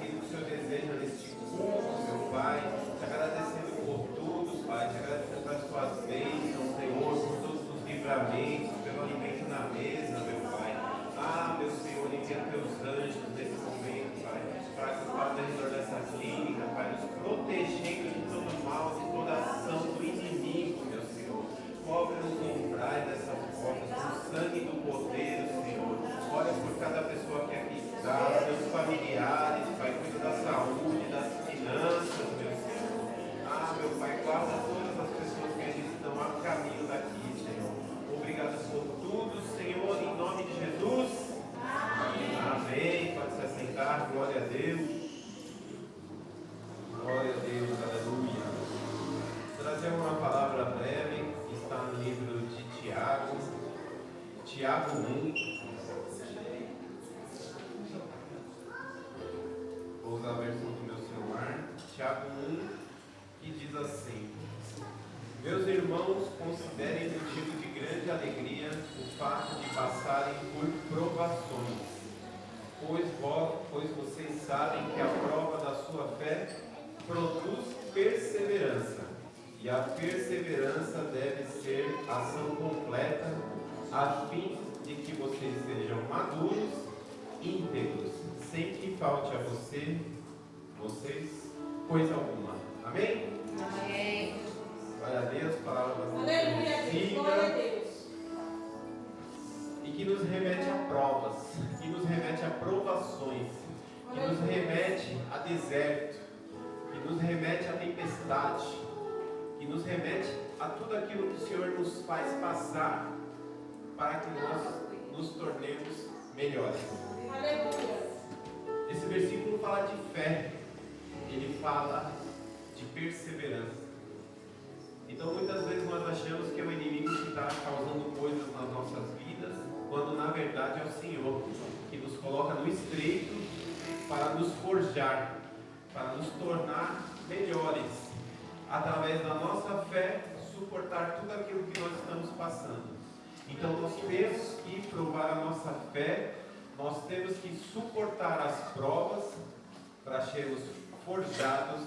aquilo que o Senhor deseja neste culto, meu Pai. Te agradecendo por tudo, Pai. Te agradecendo pelas tuas bênçãos, Senhor, por todos os livramentos, pelo alimento na mesa, meu Pai. Ah, meu Senhor, envia teus anjos nesse momento, Pai, para que o Pai ao redor dessa clínica, Pai, nos protegendo de todo mal, de toda ação do inimigo, meu Senhor. Cobre-nos no umbrais dessas portas, com o sangue do poder, Senhor. Olha por cada pessoa que aqui está, seus familiares, Pai, cuida da saúde, das finanças, meu Senhor. Ah, meu Pai, guarda todas as pessoas que ainda estão a caminho daqui, Senhor. Obrigado por tudo, Senhor, em nome de Jesus. Amém. Pode se assentar, glória a Deus. Glória a Deus, aleluia. Trazer uma palavra breve, que está no livro de Tiago, Tiago 1. Vou usar a versão do meu celular, Tiago 1, que diz assim: Meus irmãos, considerem motivo de grande alegria o fato de passarem por provações, pois vocês sabem que a prova da sua fé produz perseverança, e a perseverança deve ser ação completa, a fim de que vocês sejam maduros, íntegros, sem que falte a vocês coisa alguma. Amém? Amém. Glória a Deus, palavra bastante Aleluia, e que nos remete a provas, que nos remete a provações, que nos remete a deserto, que nos remete a tempestade, que nos remete a tudo aquilo que o Senhor nos faz passar para que nós nos tornemos melhores. Aleluia. Esse versículo fala de fé, ele fala de perseverança. Então muitas vezes nós achamos que é o inimigo que está causando coisas nas nossas vidas, quando na verdade é o Senhor que nos coloca no estreito para nos forjar, para nos tornar melhores, através da nossa fé, suportar tudo aquilo que nós estamos passando. Então nós temos que provar a nossa fé, nós temos que suportar as provas para sermos forjados,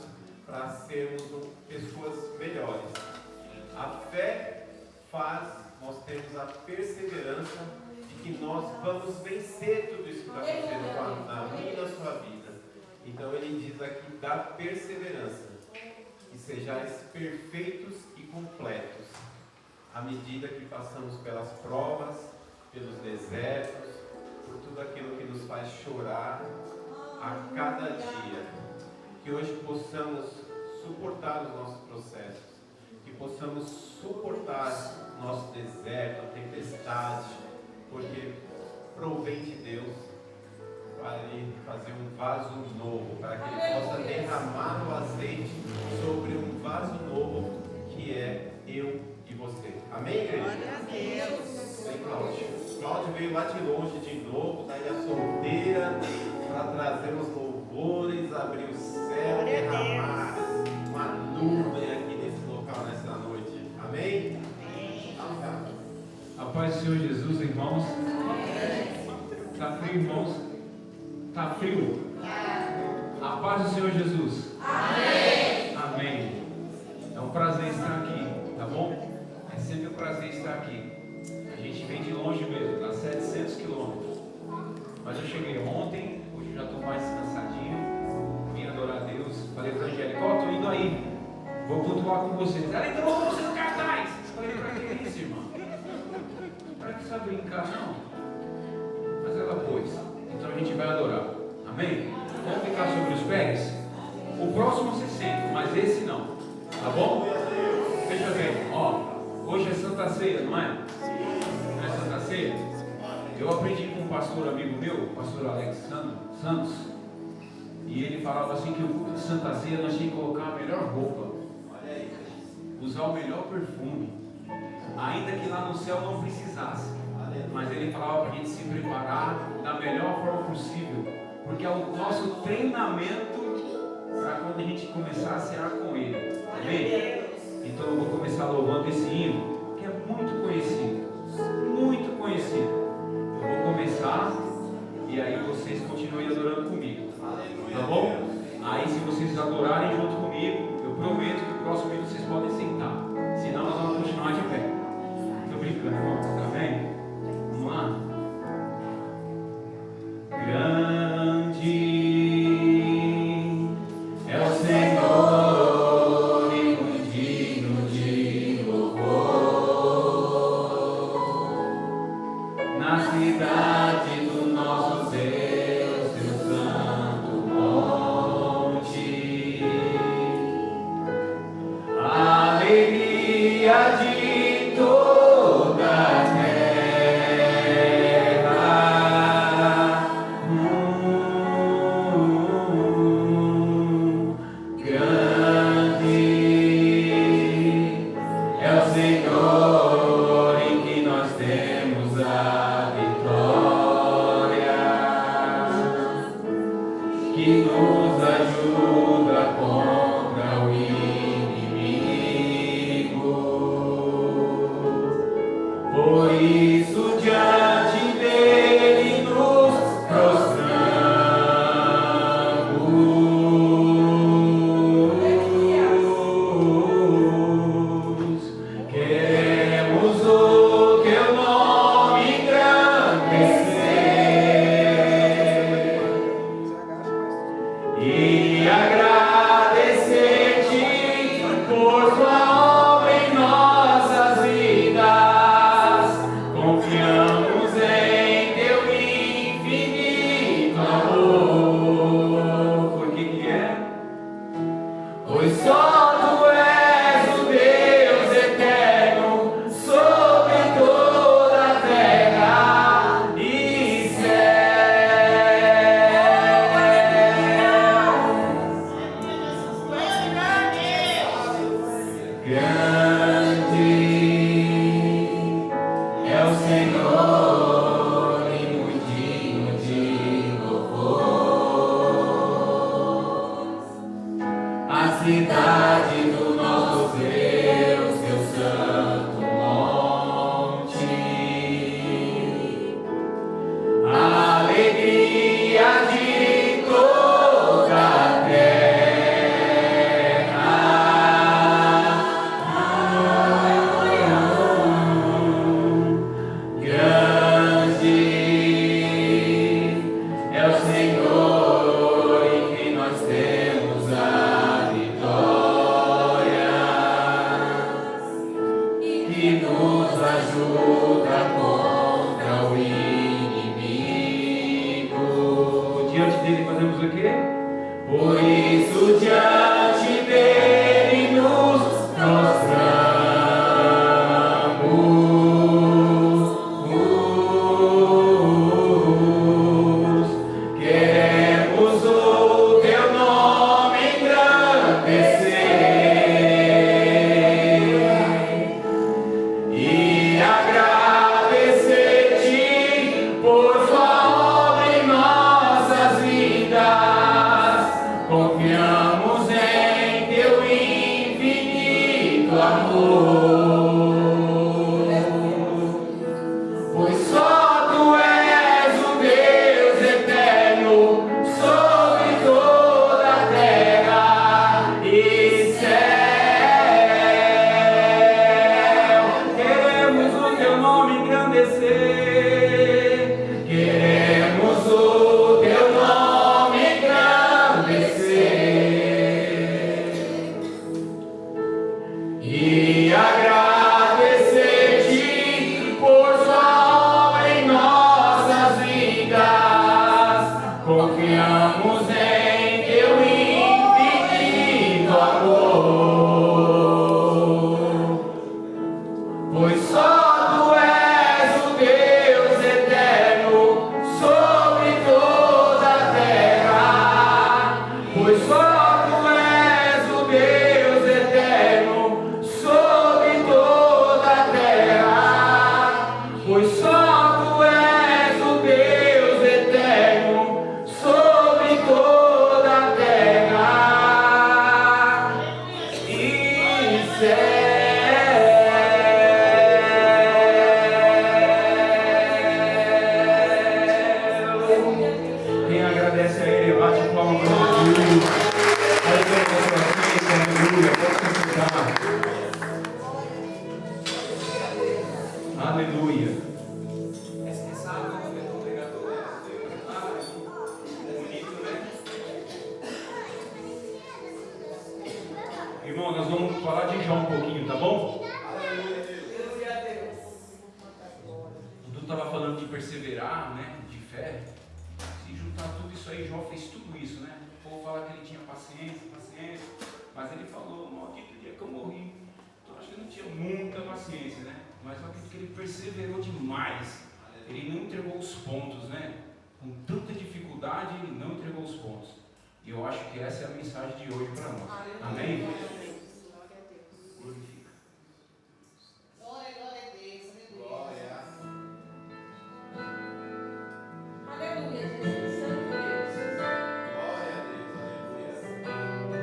para sermos pessoas melhores. A fé faz nós termos a perseverança de que nós vamos vencer tudo isso que está acontecendo na minha e na sua vida. Então ele diz aqui da perseverança, que sejais perfeitos e completos, à medida que passamos pelas provas, pelos desertos, por tudo aquilo que nos faz chorar a cada dia. Que hoje possamos suportar os nossos processos, que possamos suportar o nosso deserto, a tempestade, porque provém de Deus para Ele fazer um vaso novo, para que Ele possa derramar o azeite sobre um vaso novo que é eu e você. Amém, igreja? Glória a Deus. Vem, Cláudio. Cláudio veio lá de longe de novo, da ilha solteira, para trazer os louvores, abrir o céu, derramar uma nuvem aqui nesse local, nessa noite. Amém? A paz do Senhor Jesus, irmãos. Está frio, irmãos? Está frio? A paz do Senhor Jesus. Amém. Amém. É um prazer estar aqui, tá bom? É sempre um prazer estar aqui. A gente vem de longe mesmo, dá 700 quilômetros. Mas eu cheguei ontem, hoje eu já estou mais cansadinho. Vim adorar a Deus. Falei para a Angélica, ó, estou indo aí. Vou cultuar com vocês. Ela, então vamos você no cartaz. Falei, para que isso, irmão? Para que só brincar, não? Mas ela pôs. Então a gente vai adorar. Amém? Vamos ficar sobre os pés? O próximo você sente, mas esse não. Tá bom? Veja bem, ó. Hoje é Santa Ceia, não é? Não é Santa Ceia? Eu aprendi com um pastor amigo meu, o pastor Alex Santos, e ele falava assim que o culto de Santa Ceia nós tínhamos que colocar a melhor roupa, usar o melhor perfume, ainda que lá no céu não precisasse, mas ele falava para a gente se preparar da melhor forma possível, porque é o nosso treinamento para quando a gente começar a cear com ele. Amém? Então eu vou começar louvando esse hino, que é muito conhecido, muito conhecido. Eu vou começar e aí vocês continuem adorando comigo, tá bom? cidade do nosso Deus, teu santo monte. A alegria de toda a terra. Grande é o Senhor em que nós temos a vitória, que nos ajuda contra o inimigo. Por isso diante dele nos prostramos. Queremos o teu nome engrandecer e agradecer-te por tua obra em nossas vidas. Confiamos em teu infinito amor. Por que é? Pois só tu és o Deus eterno sobre toda a terra e grande é o Senhor e muitinho de louvor. A cidade do nosso Deus, teu santo monte. A alegria de toda a grande é o Senhor em que nós temos a vitória, que nos ajuda contra o inimigo. Diante dele fazemos o quê? Por isso diante dele nos prostramos. Queremos o teu nome engrandecer e agradecer-te por tua obra em nossas vidas. Confiamos em teu infinito amor. Pois só tu és o Deus eterno sobre toda a terra e céu. Queremos o teu nome engrandecer. Queremos o teu nome engrandecer e agradecer-te por tua obra em nossas vidas. Confiamos em teu infinito amor. Pois só tu és o Deus eterno sobre toda a terra. Pois só tu és o Deus eterno sobre toda a terra. Pois só tu és o Deus eterno sobre toda a terra e céu. Quem agradece a Ele, bate palma para Jesus. Aleluia, pode cantar. Aleluia. Irmão, nós vamos falar de João um pouquinho, tá bom? O Dudu estava falando de de perseverar, né? De fé. Se juntar tudo isso aí, Jó fez tudo isso, né? O povo fala que ele tinha paciência, mas ele falou, no quinto dia que eu morri. Então acho que ele não tinha muita paciência, né? Mas eu acredito que ele perseverou demais. Ele não entregou os pontos, né? Com tanta dificuldade, ele não entregou os pontos. E eu acho que essa é a mensagem de hoje para nós. Amém? Glorifica. Glória a Deus. Glória. Aleluia, Jesus. Santo Deus. Glória a Deus. Aleluia.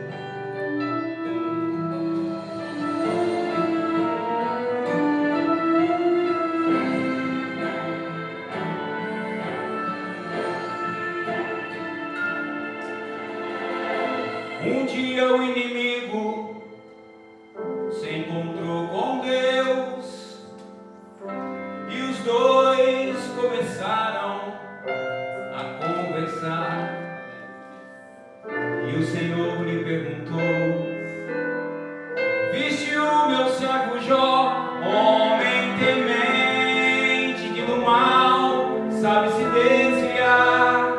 Um dia o inimigo se encontrou com Deus e os dois começaram a conversar. E o Senhor lhe perguntou: viste o meu servo Jó, homem temente que do mal sabe se desviar?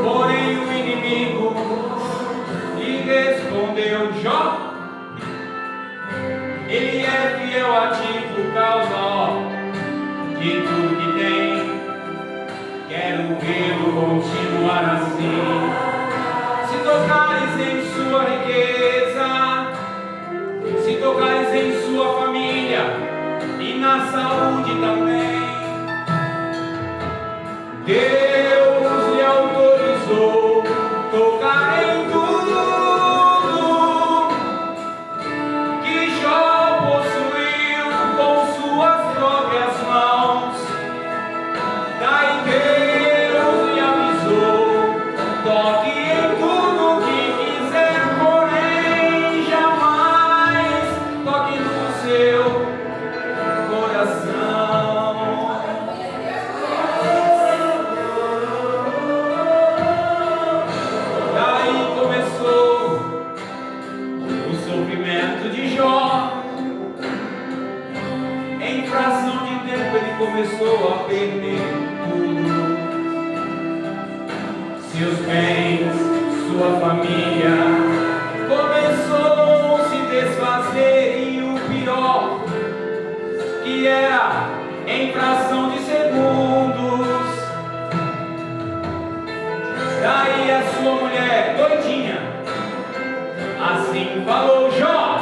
Porém o inimigo lhe respondeu: Jó, ele é fiel a ti por causa, ó, de tudo que tem. Quero vê-lo continuar assim. Se tocares em sua riqueza, se tocares em sua família e na saúde também, Deus lhe autorizou tocar em tudo que Jó possuiu com suas próprias mãos. Daí Deus lhe avisou: toque em tudo que quiser, porém jamais toque no seu coração. Daí começou o sofrimento de Jó. Em fração de tempo ele começou a perder tudo: seus bens, sua família. Começou a se desfazer e o pior, que era em fração de segundos. Daí a sua mulher, doidinha, assim falou: Jó,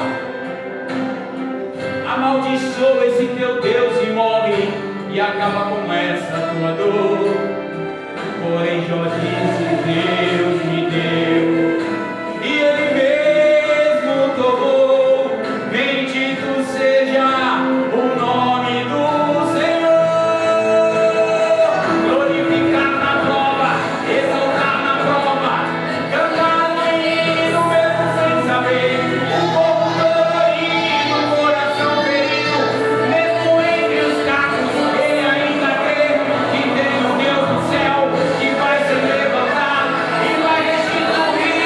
amaldiçoa esse teu Deus e morre, e acaba com essa tua dor. Porém Jó disse: Deus me deu, e ele mesmo tomou. Bendito seja o nome do Senhor. Glorificar na prova, exaltar na prova, cantar no hino mesmo sem saber. O povo dolorido, o coração ferido, mesmo entre os cacos, ele ainda crê que tem o Deus do céu que vai se levantar e vai restituir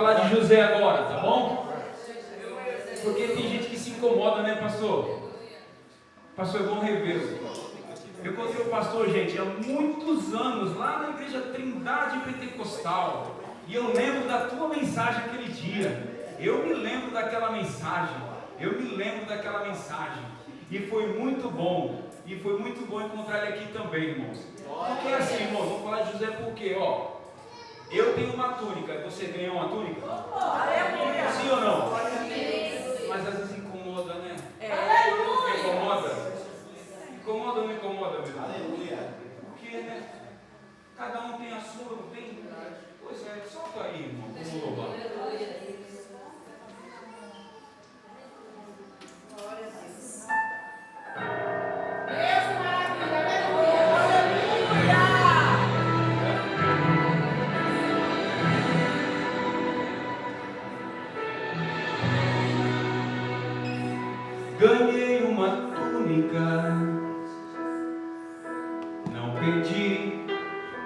falar de José agora, tá bom? Porque tem gente que se incomoda, né, pastor? Pastor, é bom revê-lo. Eu encontrei o pastor, gente, há muitos anos, lá na igreja Trindade Pentecostal. E eu lembro da tua mensagem aquele dia. Eu me lembro daquela mensagem. E foi muito bom. E foi muito bom encontrar ele aqui também, irmãos. Porque assim, irmãos, vamos falar de José porque, ó, eu tenho uma túnica. Você ganhou uma túnica? Sim ou não? Mas às vezes incomoda, né? Incomoda? Incomoda ou não incomoda, meu irmão? Aleluia. Porque, né? Cada um tem a sua, não tem? Pois é, solta aí, irmão. Vamos louvar. Ganhei uma túnica, não pedi,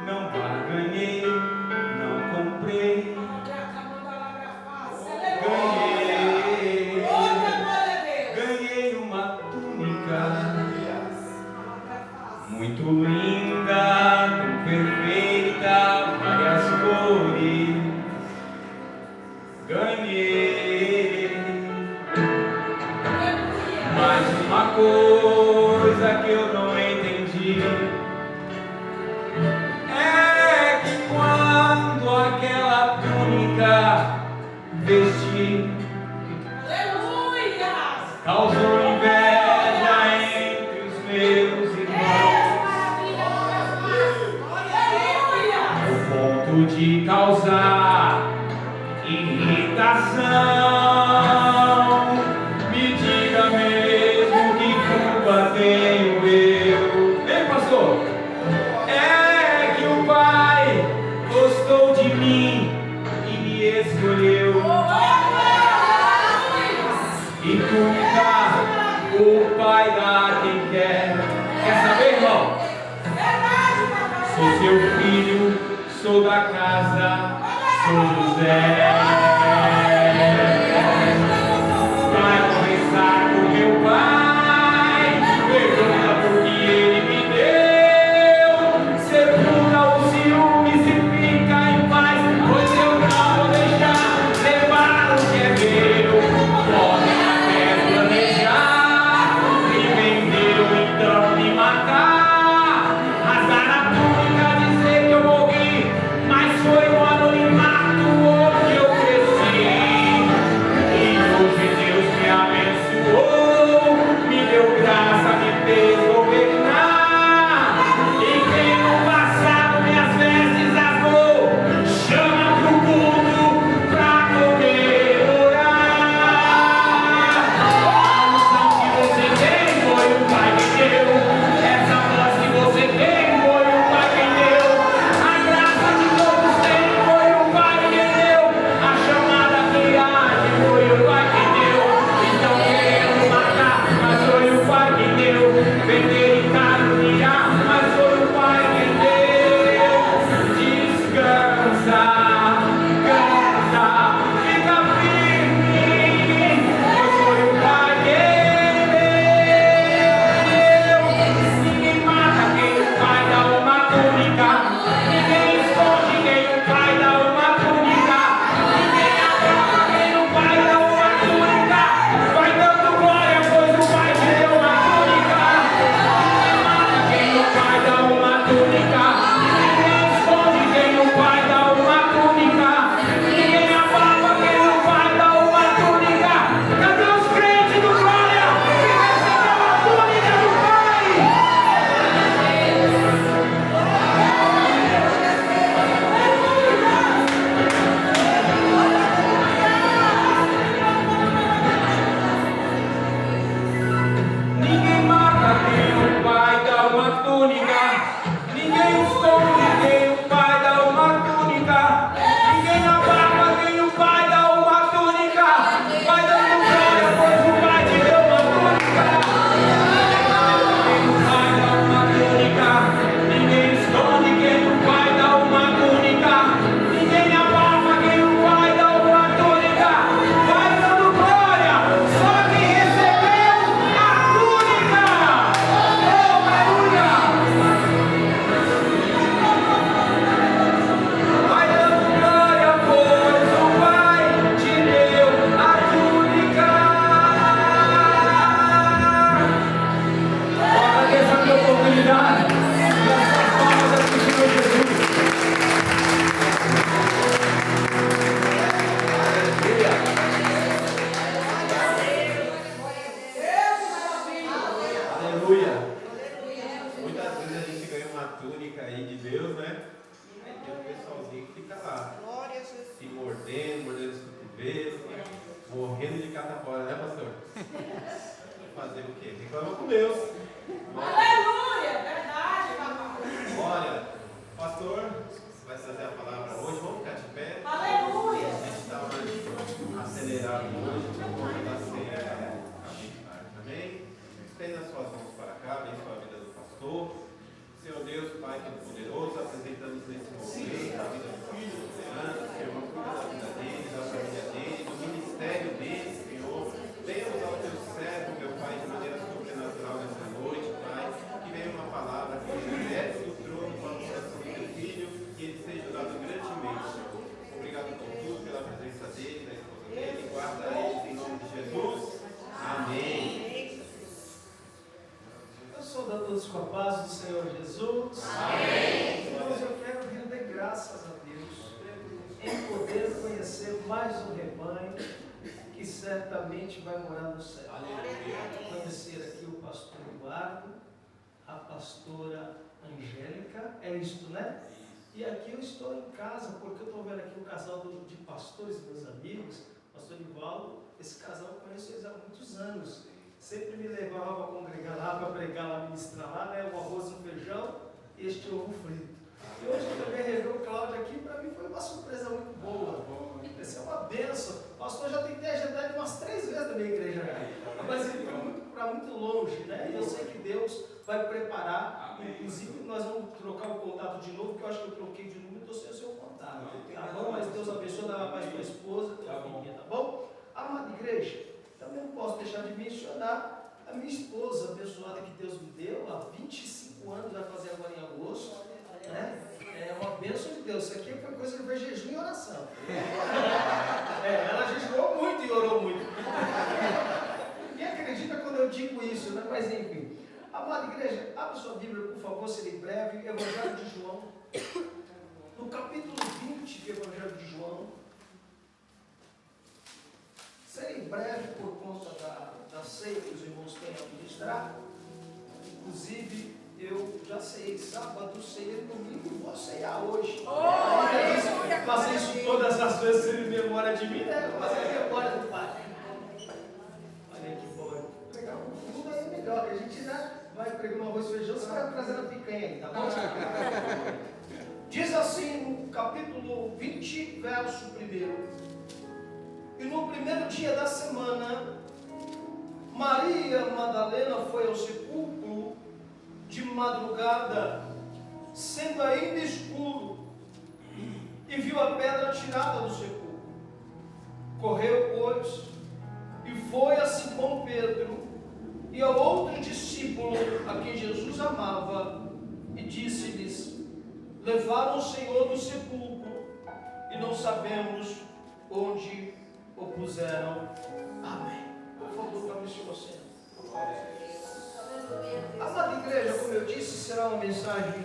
não barganhei, não comprei. Ganhei uma túnica, muito linda, tão perfeita, várias cores. Ganhei. Mas uma coisa que eu não entendi é que quando aquela túnica vesti, causou inveja entre os meus irmãos, ao ponto de causar irritação. Me diga mesmo que culpa tenho eu. Ei, pastor, é que o Pai gostou de mim e me escolheu. E túnica o Pai dá quem quer. Quer saber, irmão? Sou seu filho, sou da casa, sou José. Vai começar com meu pai, pergunta por que ele me deu. Sepulta os ciúmes e fica em paz, pois eu não vou deixar levar o que é meu. Podem até planejar, me vendeu então me matar, rasgar a túnica, dizer que eu morri, mas foi o anonimato onde eu cresci. Reclama com Deus. Aleluia! Verdade, papai. Olha, pastor, você vai trazer a palavra hoje. Vamos ficar de pé. Aleluia! A gente está mais acelerado hoje por conta da ceia. Amém? Estenda as suas mãos para cá, abençoa a vida do pastor. Senhor Deus, Pai Todo-Poderoso, apresentamos nesse momento a vida do filho, do Fernando, Senhor, cuida da vida dele, da família dele, do ministério dele, Senhor. Venha usar o teu servo, meu Pai, de maneira sobrenatural nessa noite, Pai. Que venha uma palavra que desce o trono para o coração do teu filho e ele seja usado grandemente, Senhor. Obrigado por tudo, pela presença dele, da esposa dele. Guarda eles em nome de Jesus. Amém. Saudando todos com a paz do Senhor Jesus. Amém. Irmãos, eu quero render graças a Deus em poder conhecer mais um rebanho que certamente vai morar no céu. Conhecer aqui o pastor Eduardo, a pastora Angélica, é isto, né? E aqui eu estou em casa porque eu estou vendo aqui um casal de pastores, meus amigos, pastor Ivaldo. Esse casal eu conheço eles há muitos anos. Sempre me levava para congregar lá, para pregar lá, ministrar lá, né? O arroz e o feijão e este ovo frito. E hoje eu também rever o Cláudio aqui, para mim foi uma surpresa muito boa. Essa é uma benção. O pastor já tentei agendar ele umas 3 vezes na minha igreja, mas ele foi para muito longe, né? E eu sei que Deus vai preparar. Inclusive, nós vamos trocar o contato de novo, porque eu acho que eu troquei de número e estou sem o seu contato. Tá bom? Mas Deus abençoe, dá mais para a esposa, tua filhinha, tá bom? Amada igreja, também não posso deixar de mencionar a minha esposa abençoada que Deus me deu há 25 anos, vai fazer agora em agosto. Né? É uma bênção de Deus. Isso aqui foi coisa que foi jejum e oração. Ela jejuou muito e orou muito. Ninguém acredita quando eu digo isso, né? Mas enfim. Amada igreja, abra sua Bíblia, por favor, serei breve. Evangelho de João. No capítulo 20 do Evangelho de João. Serei breve por conta da ceia que os irmãos têm a ministrar. Inclusive, eu já sei, sábado, ceia, domingo, vou ceiar hoje. Fazer isso todas as vezes, ele memória de mim, né? Fazer a memória do Pai. Olha que bom. Pregar um tudo aí melhor, que a gente, né, vai pregar um arroz e feijão, você vai trazer a picanha aí, tá bom? Diz assim no capítulo 20, verso 1. E no primeiro dia da semana, Maria Madalena foi ao sepulcro de madrugada, sendo ainda escuro, e viu a pedra tirada do sepulcro. Correu, pois, e foi a Simão Pedro e ao outro discípulo a quem Jesus amava, e disse-lhes: levaram o Senhor do sepulcro, e não sabemos onde o puseram. Amém. Por favor, tome isso você. Amada igreja, como eu disse, será uma mensagem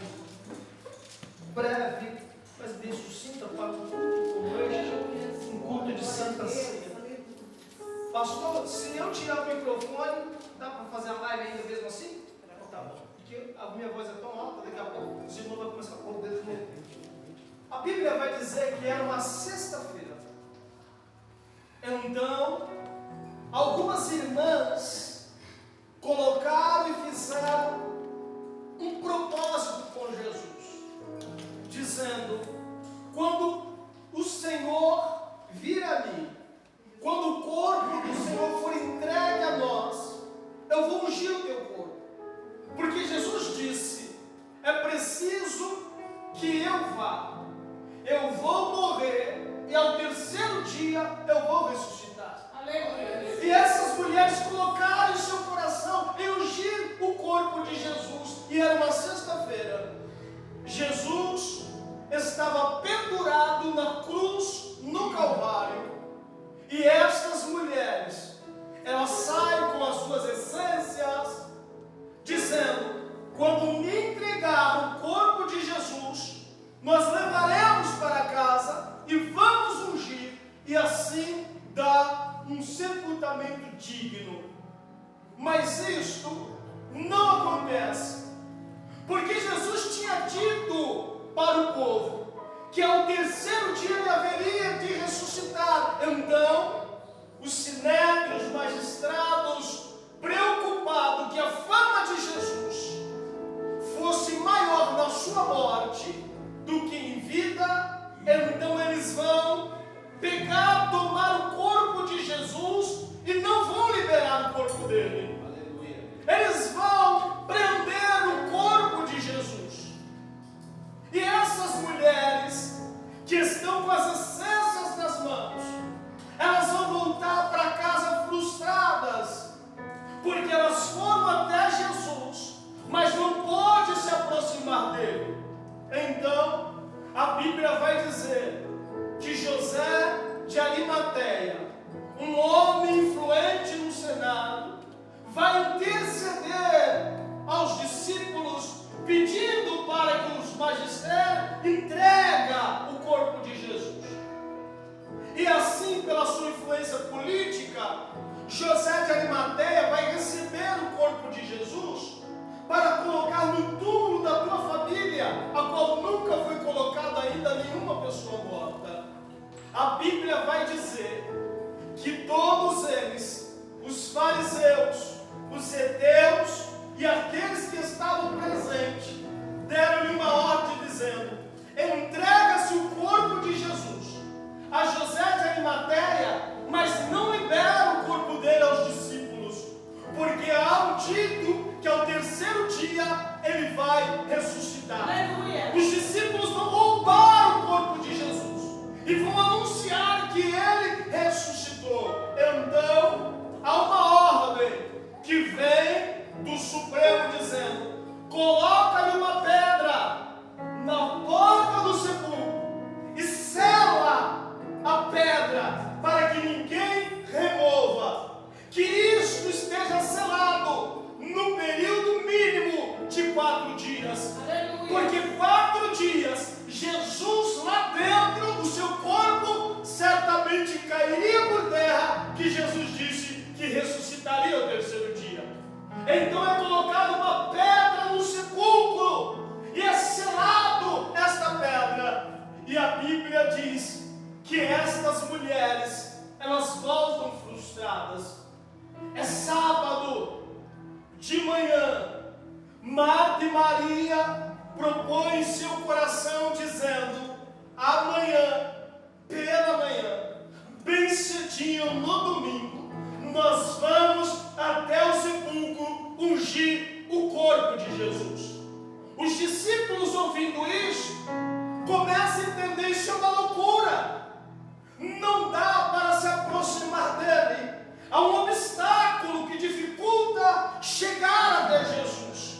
breve, mas bem sucinta para um culto como este, um culto de Santa Ceia. Pastor, se eu tirar o microfone, dá para fazer a live ainda mesmo assim? Tá bom. Porque a minha voz é tão alta, daqui a pouco o Senhor vai começar a pôr o dedo no. A Bíblia vai dizer que era uma sexta-feira. Então, algumas irmãs colocaram e fizeram um propósito com Jesus, dizendo: quando o Senhor vir a mim, quando o corpo do Senhor for entregue a nós, eu vou ungir o teu corpo. Porque Jesus disse: é preciso que eu vá, eu vou morrer, e ao terceiro dia eu vou ressuscitar. Aleluia. E essas mulheres colocaram em seu coração em ungir o corpo de Jesus. E era uma sexta-feira. Jesus estava pendurado na cruz no Calvário. E estas mulheres, elas saem com as suas essências, dizendo: quando me entregar o corpo de Jesus, nós levaremos para casa e vamos ungir, e assim dar um sepultamento digno. Mas isto não acontece, porque Jesus tinha dito para o povo que ao terceiro dia ele haveria de ressuscitar. Então, os sinédrios, os magistrados, preocupados que a sua morte do que em vida, então eles vão pegar, tomar o corpo de Jesus e não vão liberar o corpo dele. Eles vão prender o corpo de Jesus. E essas mulheres que estão com as essências nas mãos, elas vão voltar para casa frustradas, porque elas foram até Jesus, mas não pôde se aproximar dele. Então, a Bíblia vai dizer que José de Arimateia, um homem influente no Senado, vai interceder aos discípulos, pedindo para que os magistérios entreguem o corpo de Jesus. E assim, pela sua influência política, José de Arimateia vai receber o corpo de Jesus para colocar no túmulo da tua família, a qual nunca foi colocada ainda nenhuma pessoa morta. A Bíblia vai dizer que todos eles, os fariseus, os heteus e aqueles que estavam presentes, deram-lhe uma ordem dizendo: entrega-se o corpo de Jesus a José de Arimateia, mas não libera o corpo dele aos discípulos, porque há um dito que ao terceiro dia ele vai ressuscitar. Aleluia. Os discípulos vão roubar o corpo de Jesus e vão anunciar que ele ressuscitou. Então, há uma ordem que vem do Supremo dizendo: coloca-lhe uma pedra na porta do sepulcro e sela a pedra para que ninguém remova, que isto esteja selado no período mínimo de 4 dias. Aleluia. Porque 4 dias Jesus lá dentro, o seu corpo certamente cairia por terra, que Jesus disse que ressuscitaria ao terceiro dia. Então é colocada uma pedra no sepulcro e é selado esta pedra. E a Bíblia diz que estas mulheres, elas voltam frustradas. É sábado de manhã, Marta e Maria propõem seu coração dizendo: amanhã, pela manhã, bem cedinho no domingo, nós vamos até o sepulcro ungir o corpo de Jesus. Os discípulos, ouvindo isso, começam a entender: isso é uma loucura. Não dá para se aproximar dele. Há um obstáculo que dificulta chegar até Jesus.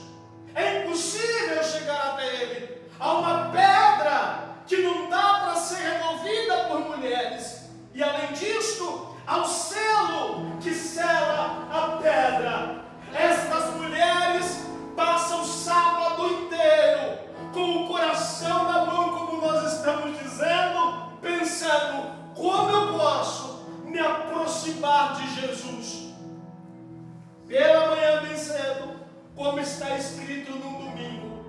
É impossível chegar até ele. Há uma pedra que não dá para ser removida por mulheres. E além disto, há o selo que sela a pedra. Estas mulheres passam o sábado inteiro com o coração na mão, como nós estamos dizendo, pensando: como eu posso me aproximar de Jesus? Pela manhã bem cedo, como está escrito no domingo,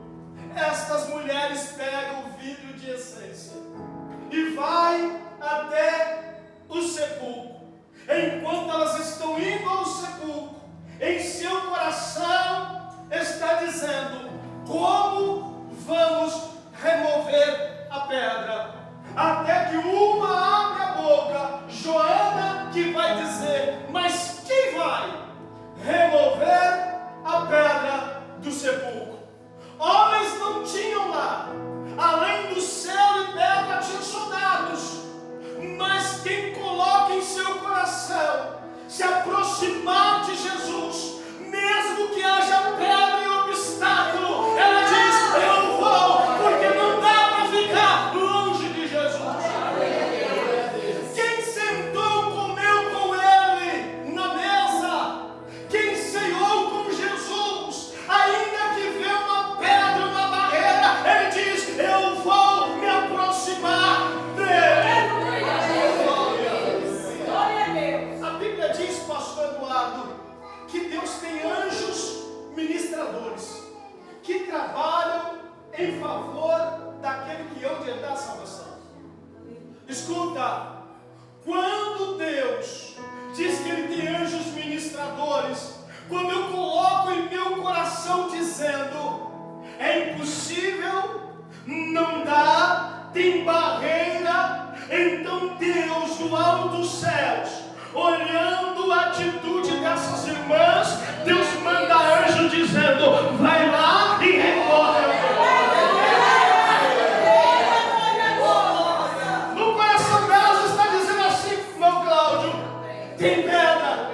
estas mulheres pegam o vidro de essência e vai até o sepulcro. Enquanto elas estão indo ao sepulcro, em seu coração está dizendo: como vamos remover a pedra? Até que uma abre a boca, Joana, que vai dizer: mas quem vai remover a pedra do sepulcro? Homens não tinham lá, além do céu e pedra tinha soldados, mas quem coloca em seu coração se aproximar de Jesus, mesmo que haja pedra e obstáculo, ela diz: eu vou, porque não dá para ficar longe de Jesus. Quem sentou, comeu com ele na mesa, quem ceiou com Jesus, ainda que vê uma pedra, uma barreira, ele diz: eu vou me aproximar dele. Glória a Deus. A Bíblia diz, pastor Eduardo, que Deus tem anjos ministradores que trabalham em favor daquele que hão de herdar a salvação. Escuta, quando Deus diz que Ele tem anjos ministradores, quando eu coloco em meu coração dizendo: é impossível, não dá, tem barreira. Então Deus do alto dos céus, olhando a atitude dessas irmãs, Deus manda anjo dizendo: vai lá e recorre ao teu coração. No coração delas está dizendo assim, irmão Cláudio: tem pedra,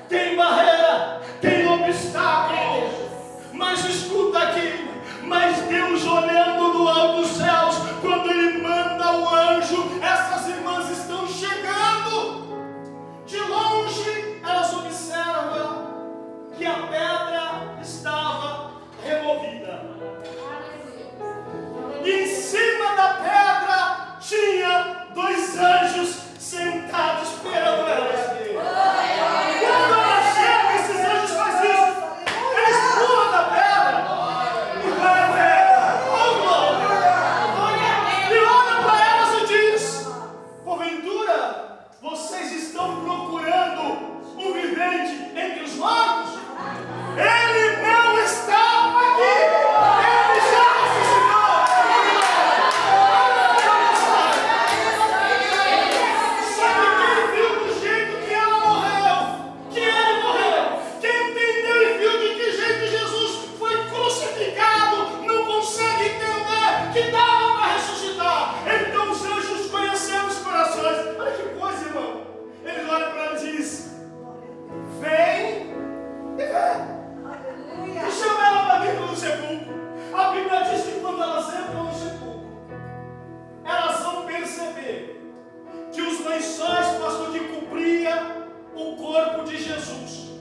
tem barreira, tem obstáculo, mas escuta aqui, mas Deus olhando do alto dos céus, quando Ele manda o anjo, essas irmãs estão chegando. De longe elas observam que a pedra estava removida. E em cima da pedra tinha 2 anjos sentados esperando elas. Quando ela chega, esses anjos fazem isso. Eles pulam da pedra e vai a pedra. Oh, glória! E olha para elas e diz: porventura, vocês estão procurando um vivente entre os mortos? Ele não está aqui! Ele já ressuscitou! Sabe quem viu do jeito que ela morreu? Que ele morreu? Quem entendeu e viu de que jeito Jesus foi crucificado não consegue entender que dava para ressuscitar. Então os anjos conheceram os corações. Olha que coisa, irmão. Eles olham para ela e dizem: vem e vê. E chama ela para dentro do sepulcro. A Bíblia diz que quando elas entram no sepulcro, elas vão perceber que os lençóis, pastor, que cobria o corpo de Jesus,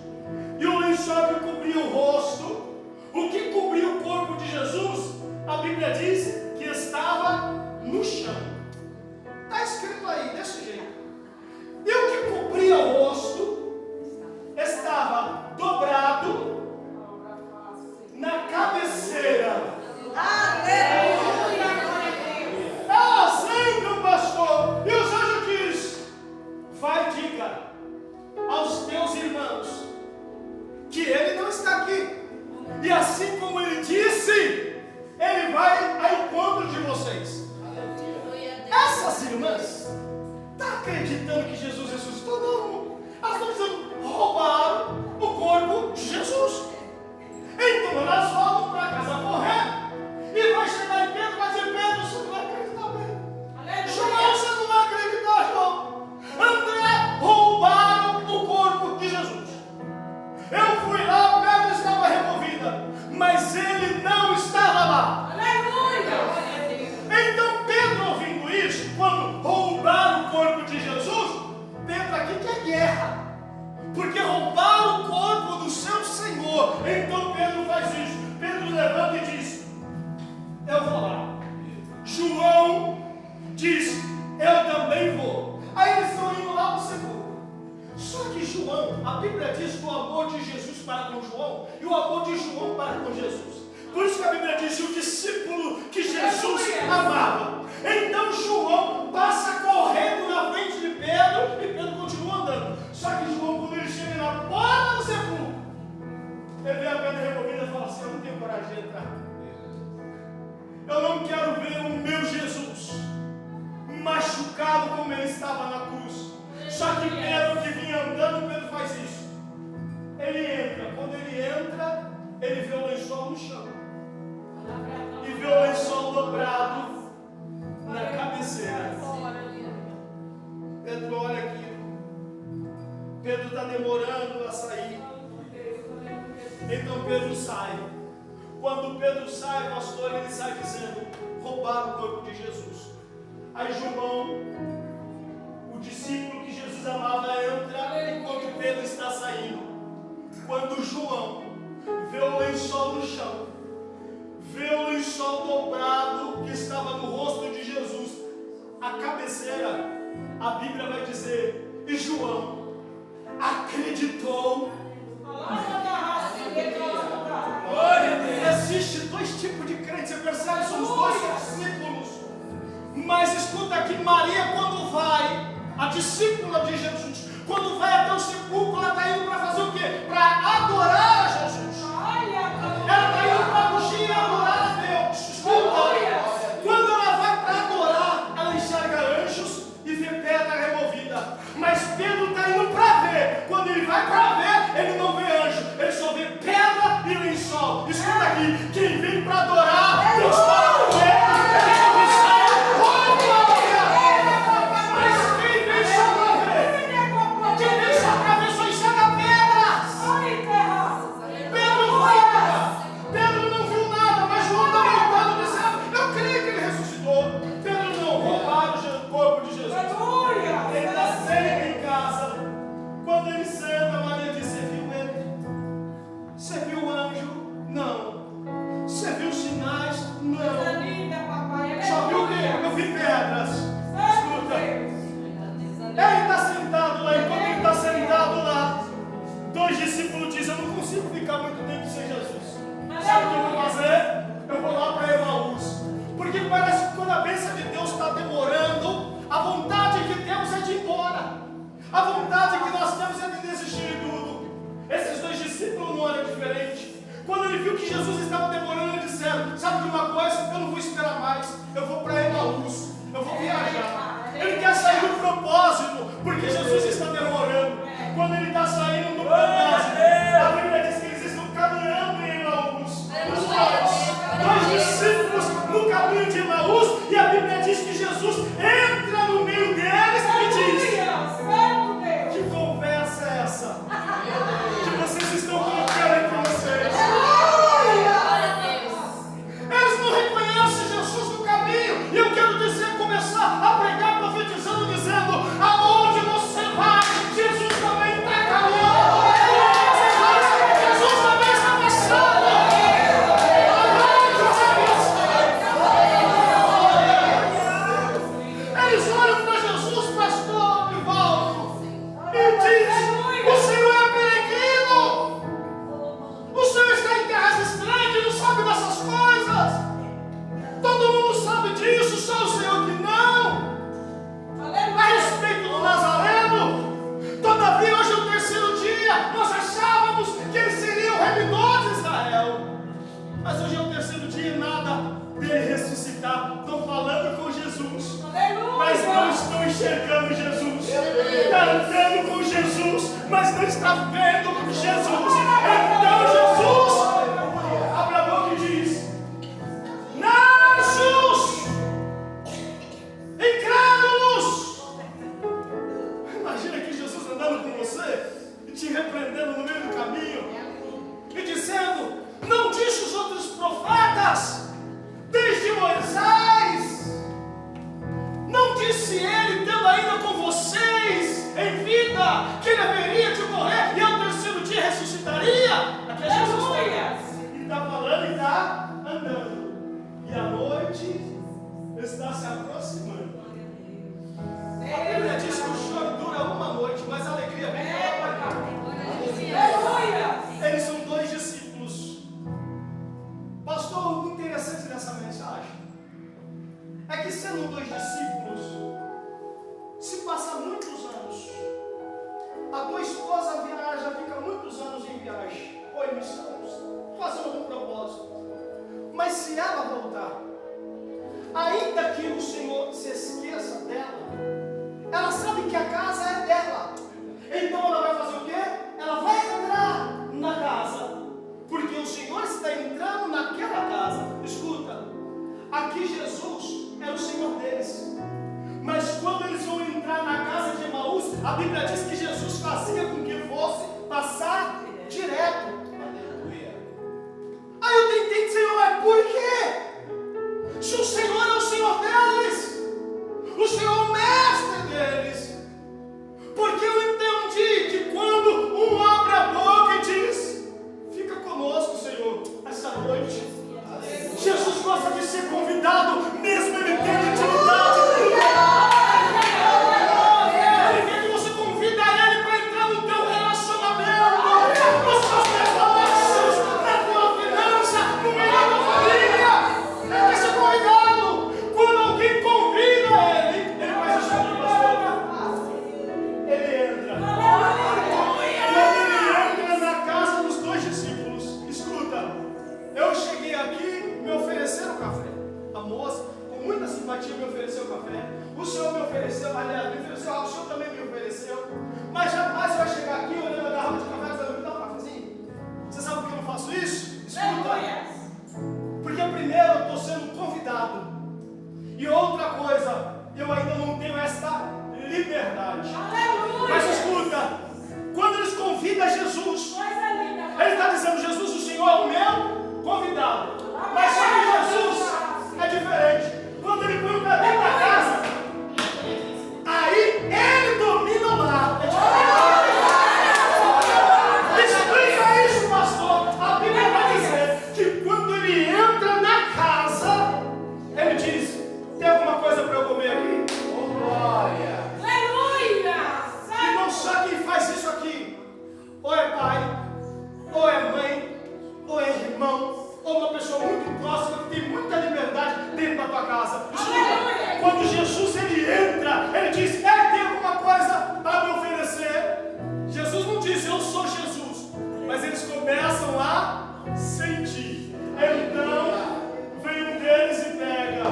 e o lençol que cobria o rosto, o que cobria o corpo de Jesus, a Bíblia diz que estava no chão. Está escrito aí, desse jeito. E o que cobria o rosto estava dobrado na cabeceira. Ela sempre o pastor. E os anjos diz: vai, diga aos teus irmãos que ele não está aqui. E assim como ele disse, ele vai ao encontro de vocês. Essas irmãs estão acreditando que Jesus ressuscitou? Não. Elas estão dizendo: roubaram o corpo de Jesus. Então elas voltam para casa correndo e vai chegar em Pedro e vai dizer: Pedro, você não vai acreditar mesmo. João, você não vai acreditar, João. André, roubaram o corpo de Jesus. Eu fui lá, a pedra estava removida, mas ele não estava lá. Então Pedro, ouvindo isso, quando roubaram o corpo de Jesus, Pedro aqui quer guerra, porque roubaram o corpo do seu Senhor. Então Pedro faz isso. Pedro levanta e diz: eu vou lá. João diz: eu também vou. Aí eles estão indo lá para o sepulcro. Só que João, a Bíblia diz que o amor de Jesus para com João e o amor de João para com Jesus. Por isso que a Bíblia diz: o discípulo que Jesus amava. Então João passa correndo na frente de Pedro e Pedro continua andando. Só que João, quando ele chega na porta do sepulcro, ele vê a pedra removida e fala assim: eu não tenho coragem de entrar. Eu não quero ver o meu Jesus machucado como ele estava na cruz. Só que Pedro, que vinha andando, Pedro faz isso. Ele entra. Quando ele entra, ele vê o lençol no chão. E vê o lençol dobrado na cabeceira. Pedro olha aquilo. Pedro está demorando a sair. Então Pedro sai. Quando Pedro sai, pastor, ele sai dizendo: roubaram o corpo de Jesus. Aí João, o discípulo que Jesus amava, entra enquanto Pedro está saindo. Quando João vê o lençol no chão, vê o lençol dobrado que estava no rosto de Jesus, a cabeceira, a Bíblia vai dizer: e João acreditou. Existe 2 tipos de crentes, você percebe? São os 2 discípulos. Mas escuta aqui, Maria, quando vai, a discípula de Jesus, quando vai até o sepulcro, ela está indo para fazer o quê? Para adorar a Jesus. Ela está indo para ungir e adorar vai para ver, ele não vê anjo, ele só vê pedra e lençol. Escuta aqui, quem vem para adorar, Deus fala com ele, ele não me sai, oh glória! Mas quem vem só para ver, quem vem só para ver, só enxerga pedras. Pedro volta, Pedro não viu nada, mas João está voltando dizendo, eu creio que ele ressuscitou. Pedro não, roubaram o corpo de Jesus. Ele está sempre em casa. Quando ele senta, Maria diz, você viu ele? Você viu o anjo? Não. Você viu os sinais? Não. Só viu o quê? Eu vi pedras. Escuta. Ele está sentado lá, enquanto ele está sentado lá, dois discípulos dizem, eu não consigo ficar muito tempo sem Jesus. Sabe o que eu vou fazer? Eu vou lá para Emaús. Porque parece que quando a bênção de Deus está demorando, a vontade que temos é de ir embora. A vontade que nós temos é de desistir de tudo. Esses dois discípulos não eram diferentes. Quando ele viu que Jesus estava demorando, eles disseram, sabe de uma coisa? Eu não vou esperar mais. Eu vou para Emaús. Eu vou viajar. Ele quer sair do propósito, porque Jesus está demorando. Quando ele está saindo do propósito, a Bíblia diz que eles estão caminhando em Emaús. Os dois discípulos no caminho de Emaús, e a Bíblia diz que Jesus entra no meio deles e diz, que conversa é essa? Que vocês estão colocando entre vocês? Eles não reconhecem Jesus no caminho. E eu quero dizer, começar a pregar profetizando, dizendo, aonde você vai, Jesus também está caminhando. Jesus também está passando. Eles olham para Jesus, pastor Nivaldo, e dizem, o Senhor é peregrino. O Senhor está em terras estranhas e não sabe dessas coisas. Todo mundo sabe disso, só o Senhor que não. A respeito do Nazareno, todavia hoje é o terceiro dia, nós achávamos que ele seria o remidor de Israel. Mas hoje é o terceiro dia e nada dele ressuscitar. Estão falando com Jesus, mas não estão enxergando Jesus. Está andando com Jesus, mas não está vendo Jesus. Então Jesus abre a boca e diz, Narcios, incrédulos. Imagina que Jesus andando com você e te repreendendo no meio do caminho e dizendo, não disse os outros profetas, desde Moisés, não disse ele, tendo ainda com vocês em vida, que ele haveria de morrer e ao terceiro dia ressuscitaria? Aqui é Jesus está falando e está andando. E a noite está se aproximando. A Bíblia diz que o choro dura uma noite, mas a alegria vem pela manhã. Eles são dois discípulos. Pastor, o interessante dessa mensagem é que, sendo dois discípulos, se passa muitos anos. A tua esposa viaja, fica muitos anos em viagem, ou em missões, fazendo um propósito. Mas se ela voltar, ainda que o Senhor se esqueça dela, ela sabe que a casa é dela. Então ela vai fazer o quê? Ela vai entrar na casa, porque o Senhor está entrando naquela casa. Escuta, aqui Jesus era o Senhor deles, mas quando eles vão entrar na casa de Emaús, a Bíblia diz que Jesus fazia com que fosse passar direto. Aí eu tentei, Senhor, mas por quê? Se o Senhor é o Senhor deles, o Senhor é o mestre deles, porque eu entendi que quando um abre a boca e diz, fica conosco, Senhor, essa noite, Jesus gosta de ser convidado, mesmo ele tendo intimidade com ele. Ele quer que você convida ele para entrar no teu relacionamento, nos teus negócios, na tua finança, no meio da tua família. Ele quer ser convidado. Quando alguém convida ele faz isso aqui, pastor. Ele entra. Quando ele entra na casa dos dois discípulos, escuta, eu cheguei aqui, me ofereceram café. A moça, com muita simpatia, me ofereceu café. O Senhor me ofereceu, aliás, me ofereceu algo, o Senhor também me ofereceu. Mas jamais vai chegar aqui olhando a garrafa liberdade. Aleluia. Mas escuta, quando eles convidam Jesus, Coisa linda. ele está dizendo: Jesus, o Senhor é o meu convidado. Mas só que Jesus é diferente. Quando ele põe o pé dentro da casa, aí ele domina o lar. É diferente. Explica isso, pastor. A Bíblia vai dizer que quando ele entra na casa, ele diz: tem alguma coisa para eu comer aqui? Oh, glória! Aleluia. E não só quem faz isso aqui, ou é pai, ou é mãe, ou é irmão, ou uma pessoa muito próxima que tem muita liberdade dentro da tua casa. Aleluia. Quando Jesus ele entra, ele diz: tem alguma coisa para me oferecer? Jesus não diz: eu sou Jesus, mas eles começam a sentir. Então vem um deles e pega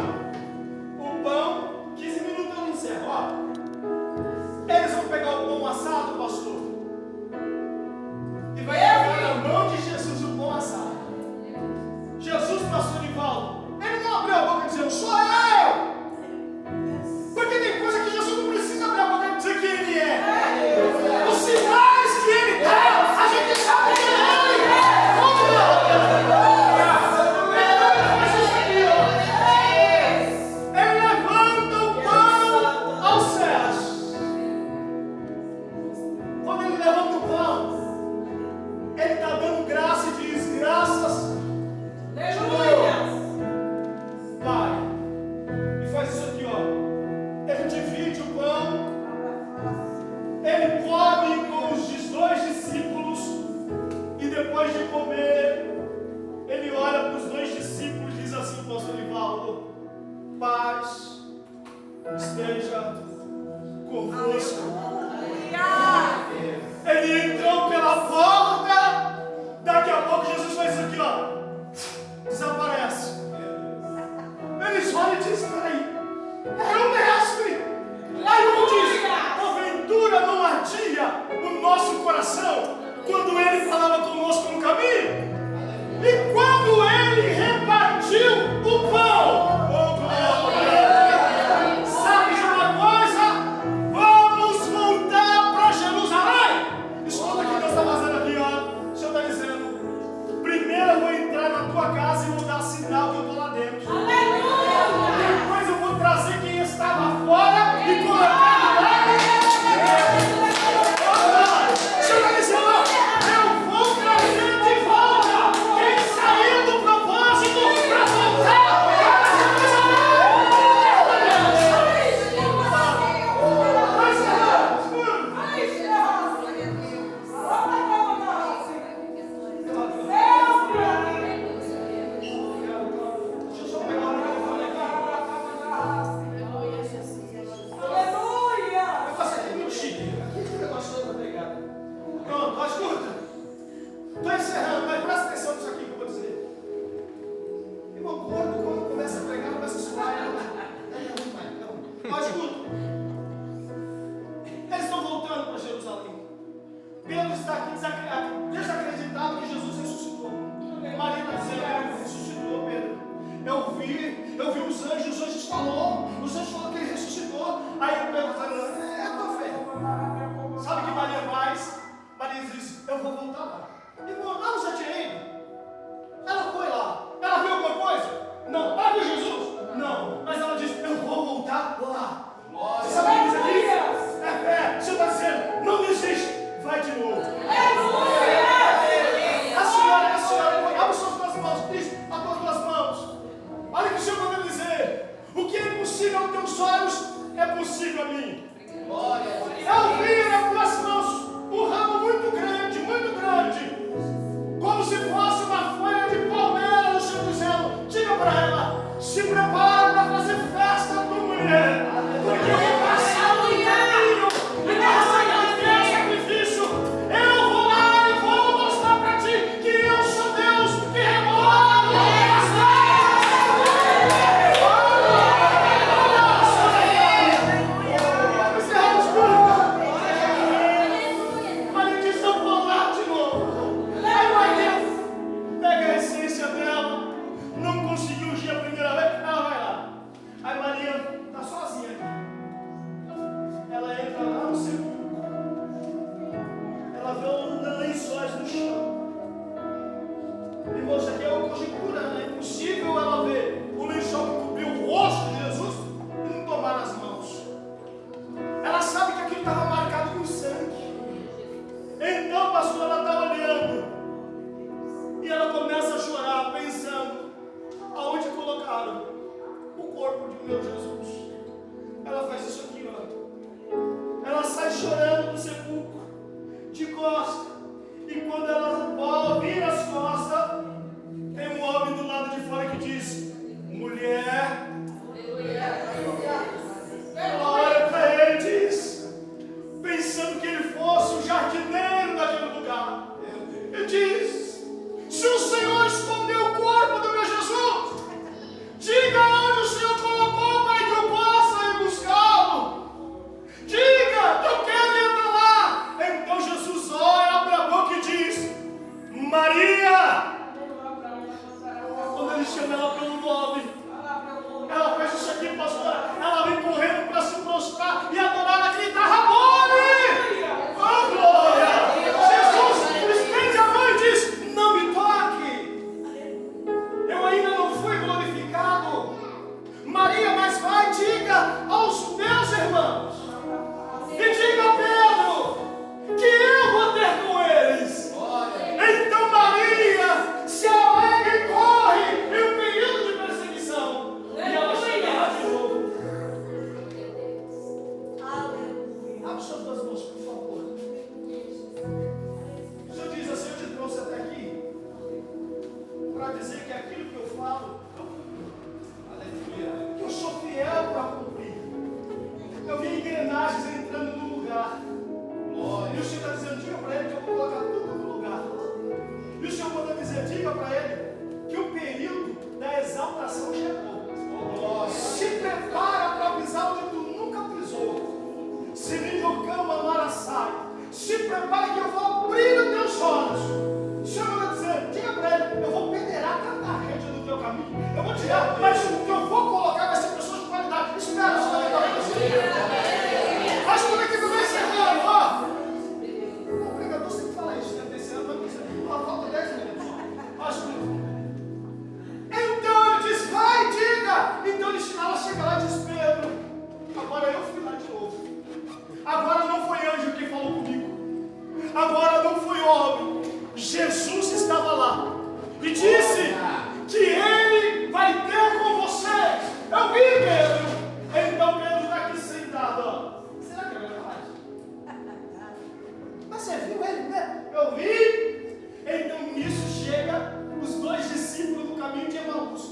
o pão. 15 minutos eu encerro. Ó, eles vão pegar o pão assado, pastor, e vai pegar na mão de Jesus o pão assado. Jesus, pastor Nivaldo, ele não abriu a boca dizendo: sou eu. Porque tem coisa que Jesus não precisa abrir a boca e dizer que ele é. Os sinais que ele dá, a gente sabe que ele é. Vamos lá. Ele faz isso aqui, ó. Ele levanta o pão aos céus. Quando ele levanta o pão, ele está dando graça e diz: graças, Aleluia. Pai. E faz isso aqui, ó. Ele divide o pão, ele come com os dois discípulos, e depois de comer, ele olha para os dois discípulos e diz assim: pastor Nivaldo, paz esteja convosco. Ele entrou pela porta, daqui a pouco Jesus faz isso aqui, ó, desaparece. Eles olham e dizem: peraí, é o mestre. Aí um diz: porventura não ardia o nosso coração quando ele falava conosco no caminho? E quando ele repartiu o pão, oh glória! Sabe de uma coisa? Vamos voltar para Jerusalém. Escuta o que Deus está fazendo aqui, ó. O Senhor está dizendo: primeiro eu vou entrar na tua casa e vou dar sinal que eu estou lá dentro. Aleluia. Depois eu vou trazer quem estava fora e colocar lá. O Senhor está dizendo: eu vou trazer de volta quem saiu do propósito para voltar. Deixa eu só pegar o microfone aqui. Aleluia. O negócio aqui é mentira. Que negócio todo, obrigado. Pronto, ó, escuta. Estou encerrando, mas presta atenção nisso aqui que eu vou dizer. Irmão, quando começa a pregar, começa a suar. Ó, escuta. Eles estão voltando para Jerusalém. Pedro está aqui desacreditado que Jesus ressuscitou. Maria está dizendo: ele ressuscitou, Pedro. Eu vi os anjos falaram que ele ressuscitou. Aí o Pedro está dizendo: é a tua fé. Sabe o que Maria faz? Maria diz: eu vou voltar lá. Irmão, lá no Jatireiro, ela foi lá. Ela viu alguma coisa? Não. Ela viu Jesus? Não. Mas ela diz: eu vou voltar lá. Você sabe o que diz aqui? É fé. O Senhor está dizendo: não desiste, vai de novo. A senhora, abre suas duas mãos, please, as tuas duas mãos. Olha o que o Senhor manda dizer: o que é impossível aos teus olhos é possível a mim. Eu vi nas tuas mãos um ramo muito grande, como se fosse uma folha de palmeira. O Senhor dizendo: diga para ela, se prepara para fazer festa da tua mulher, porque eu vou passar no caminho e vai receber o teu sacrifício. Eu vou lá e vou mostrar para ti que eu sou Deus que remove as estava marcado com sangue. Então, pastor, ela está olhando e ela começa a chorar, pensando aonde colocaram o corpo de meu Jesus. Ela faz isso aqui, ó. Ela sai chorando do sepulcro, de costas, e quando ela vira as costas, tem um homem do lado de fora que diz: mulher. Ela olha para ele e diz, pensando que ele fosse o jardineiro daquele lugar, e diz: se o Senhor escondeu o corpo do meu Jesus, diga onde o Senhor colocou para que eu possa ir buscá-lo. Diga, eu quero entrar lá. Então Jesus olha, abre a boca e diz: Maria. Quando ele chama ela pelo nome, ela faz isso aqui, pastora. Ela vem correndo para se prostrar e adorar, ela grita: Rabone! Oh, glória! Jesus estende a mão e diz: não me toque. Eu ainda não fui glorificado. Maria, mas vai, diga aos meus irmãos. E diga a Pedro que eu vou ter com eles. Então Maria se alegra e corre em um período de perseguição. E ela chega lá de novo. Abre suas duas mãos, por favor. O Senhor diz assim: eu te trouxe até aqui para dizer que aquilo que eu falo, que eu sou fiel para cumprir. Eu vi engrenagens entrando no lugar. E o Senhor está dizendo: diga para ele que eu vou colocar tudo no lugar. E o Senhor manda dizer: diga para ele que o período da exaltação chegou. Se prepara para pisar onde tu nunca pisou. Se Nindocama Maraçai, se prepara que eu vou abrir os teus olhos. O Senhor manda dizer: diga para ele, eu vou peneirar tanta rede do teu caminho. Eu vou tirar, mas o que eu vou colocar vai ser pessoas de qualidade. Espera, mas como é que tu vai encerrar, ó? O pregador sempre fala isso, né? Desse ano, mas falta 10 minutos. Então ele diz: vai, diga. Então ela chega lá e diz: Pedro, agora eu fui lá de novo. Agora não foi anjo que falou comigo. Agora não foi homem. Jesus estava lá e disse que ele vai ter com vocês. Eu vi, Pedro. Então Pedro está aqui sentado, ó. Será que é verdade? Mas você viu ele, né? Eu vi. Então nisso chega os dois discípulos do caminho de Emaús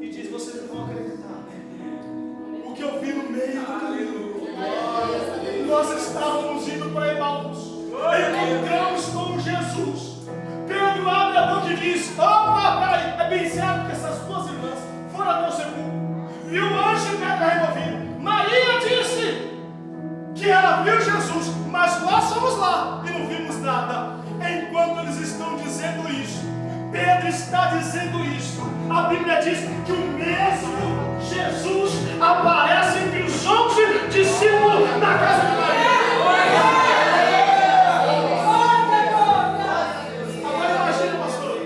e diz: vocês não vão acreditar o que eu vi no meio do caminho. Nós estávamos indo para Emaús, encontramos com Jesus. Pedro abre a boca e diz: opa, peraí, é bem certo que essas duas irmãs foram até o sepulcro, viu o anjo e pedra removida. Maria disse que ela viu Jesus, mas nós fomos lá e não vimos nada. Enquanto eles estão dizendo isso, Pedro está dizendo isso, a Bíblia diz que o mesmo Jesus aparece entre os 11 discípulos na casa de Maria. Agora imagina, pastor,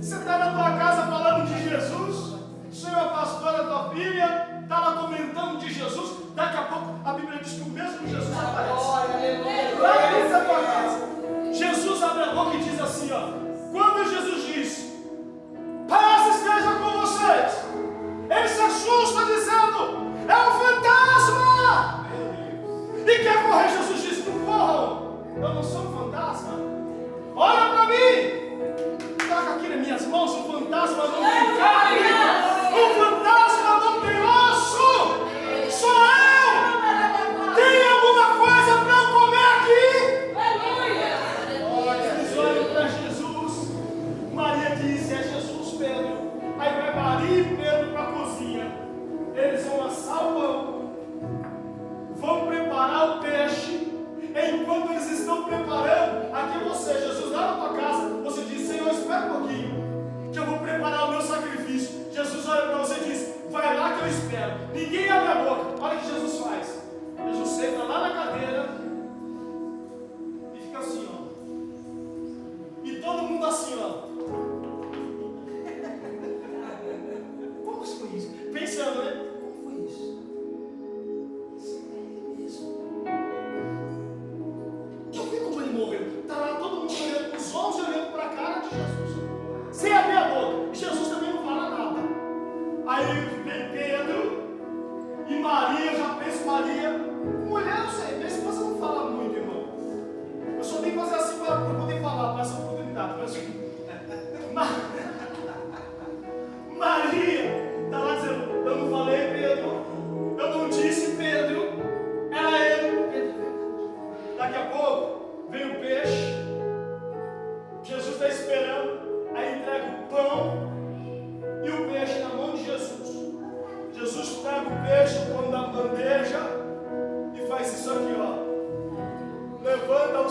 você está na tua casa falando de Jesus, sou a pastora, tua filha, está lá comentando de Jesus, daqui a pouco a Bíblia diz que o mesmo Jesus aparece lá dentro da tua casa. Jesus abre a boca e diz assim, ó: quando Jesus diz: paz esteja com vocês, ele se assusta dizendo: é um fantasma. E quer correr, Jesus diz: não corram, eu não sou um fantasma. Olha para mim, está aqui nas minhas mãos. Um fantasma não tem carne, um fantasma não tem osso, sou eu. Tem alguma coisa para eu comer aqui? Eles olham para Jesus. Maria diz: é Jesus, Pedro. Aí vai Maria e Pedro para a cozinha. Eles vão assar o pão, vão preparar o peixe. Enquanto eles estão preparando, aqui você, Jesus, lá na tua casa, você diz: Senhor, espera um pouquinho, que eu vou preparar o meu sacrifício. Jesus olha para você e diz: vai lá que eu espero. Ninguém abre a boca. Olha o que Jesus faz. Jesus senta lá na cadeira e fica assim, ó. E todo mundo assim, ó. Como foi isso? Pensando, né? Como foi isso?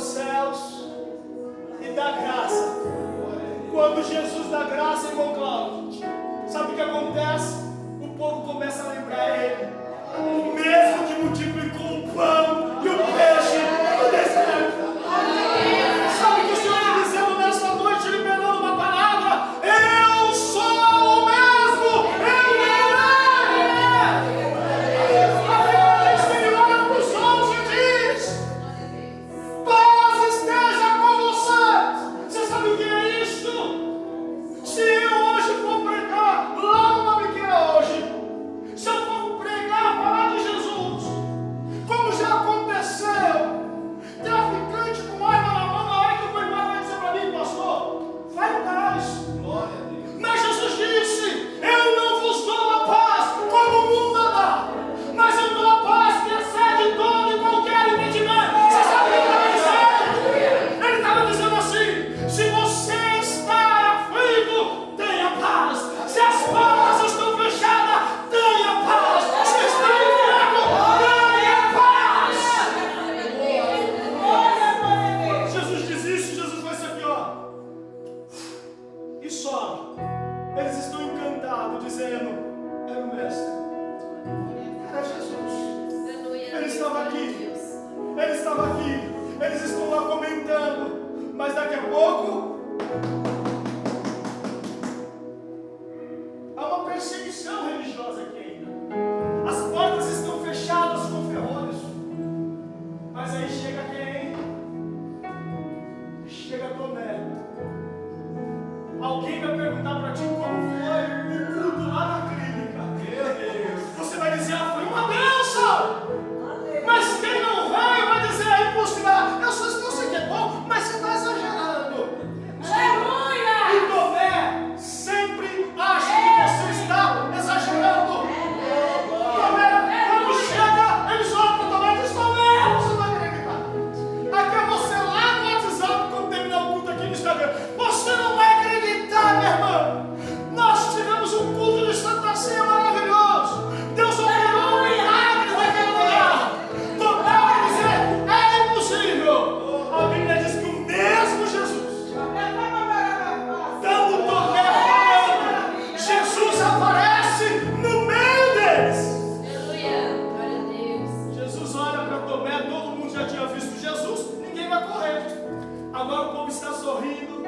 céus e dá graça. Quando Jesus dá graça, irmão Cláudio, sabe o que acontece? O povo começa a lembrar ele, o mesmo que multiplicou o pão e o peixe no deserto. Sabe o que o Senhor está dizendo nesta noite, liberando uma palavra? Eu sou o mesmo, eu a gente olha para os céus e diz: paz esteja com vocês. Você sabe o que é isto? Se eu hoje for pregar lá numa pequena hoje, se eu for pregar, falar de Jesus, como já aconteceu, traficante com arma na mão, na hora que eu vou embora vai dizer para mim: pastor, vai em paz. Mas Jesus disse: eu não vos dou a paz como o mundo dá, mas eu dou a paz que excede todo e qualquer entendimento. Você sabe o que ele estava dizendo? Ele estava dizendo assim: se você está aflito, tenha paz. Se as portas estão fechadas, tenha paz. Se está enfermo, tenha paz. Jesus diz isso, Jesus vai ser pior. E sobe. Eles estão encantados, dizendo: era o Mestre, era Jesus. Ele estava aqui. Ele estava aqui. Eles estão lá comentando. Mas daqui a pouco há uma perseguição religiosa aqui ainda. As portas estão fechadas com ferrolhos. Mas aí chega quem? Chega Tomé. Alguém vai perguntar para ti como foi o culto lá na clínica. Meu Deus. Você vai dizer: ah, foi uma bênção. Mas quem não vai dizer: é impossível. Eu não sei que é bom, mas você está exagerando. Aleluia! E Tomé sempre acha que você está exagerando. Tomé, quando chega, eles olham para Tomé e dizem: Tomé, você não vai acreditar. Aqui é você lá no WhatsApp, quando terminar o culto aqui no Instagram. Você não vai acreditar, meu irmão. Nós tivemos um culto de Santa Ceia maravilhoso. Deus operou um milagre naquele lugar. Tomé vai dizer: é impossível. A Bíblia diz que o mesmo Jesus, dando Tomé falando, Jesus aparece no meio deles. Jesus olha para Tomé, todo mundo já tinha visto Jesus, ninguém vai correr. Agora o povo está sorrindo.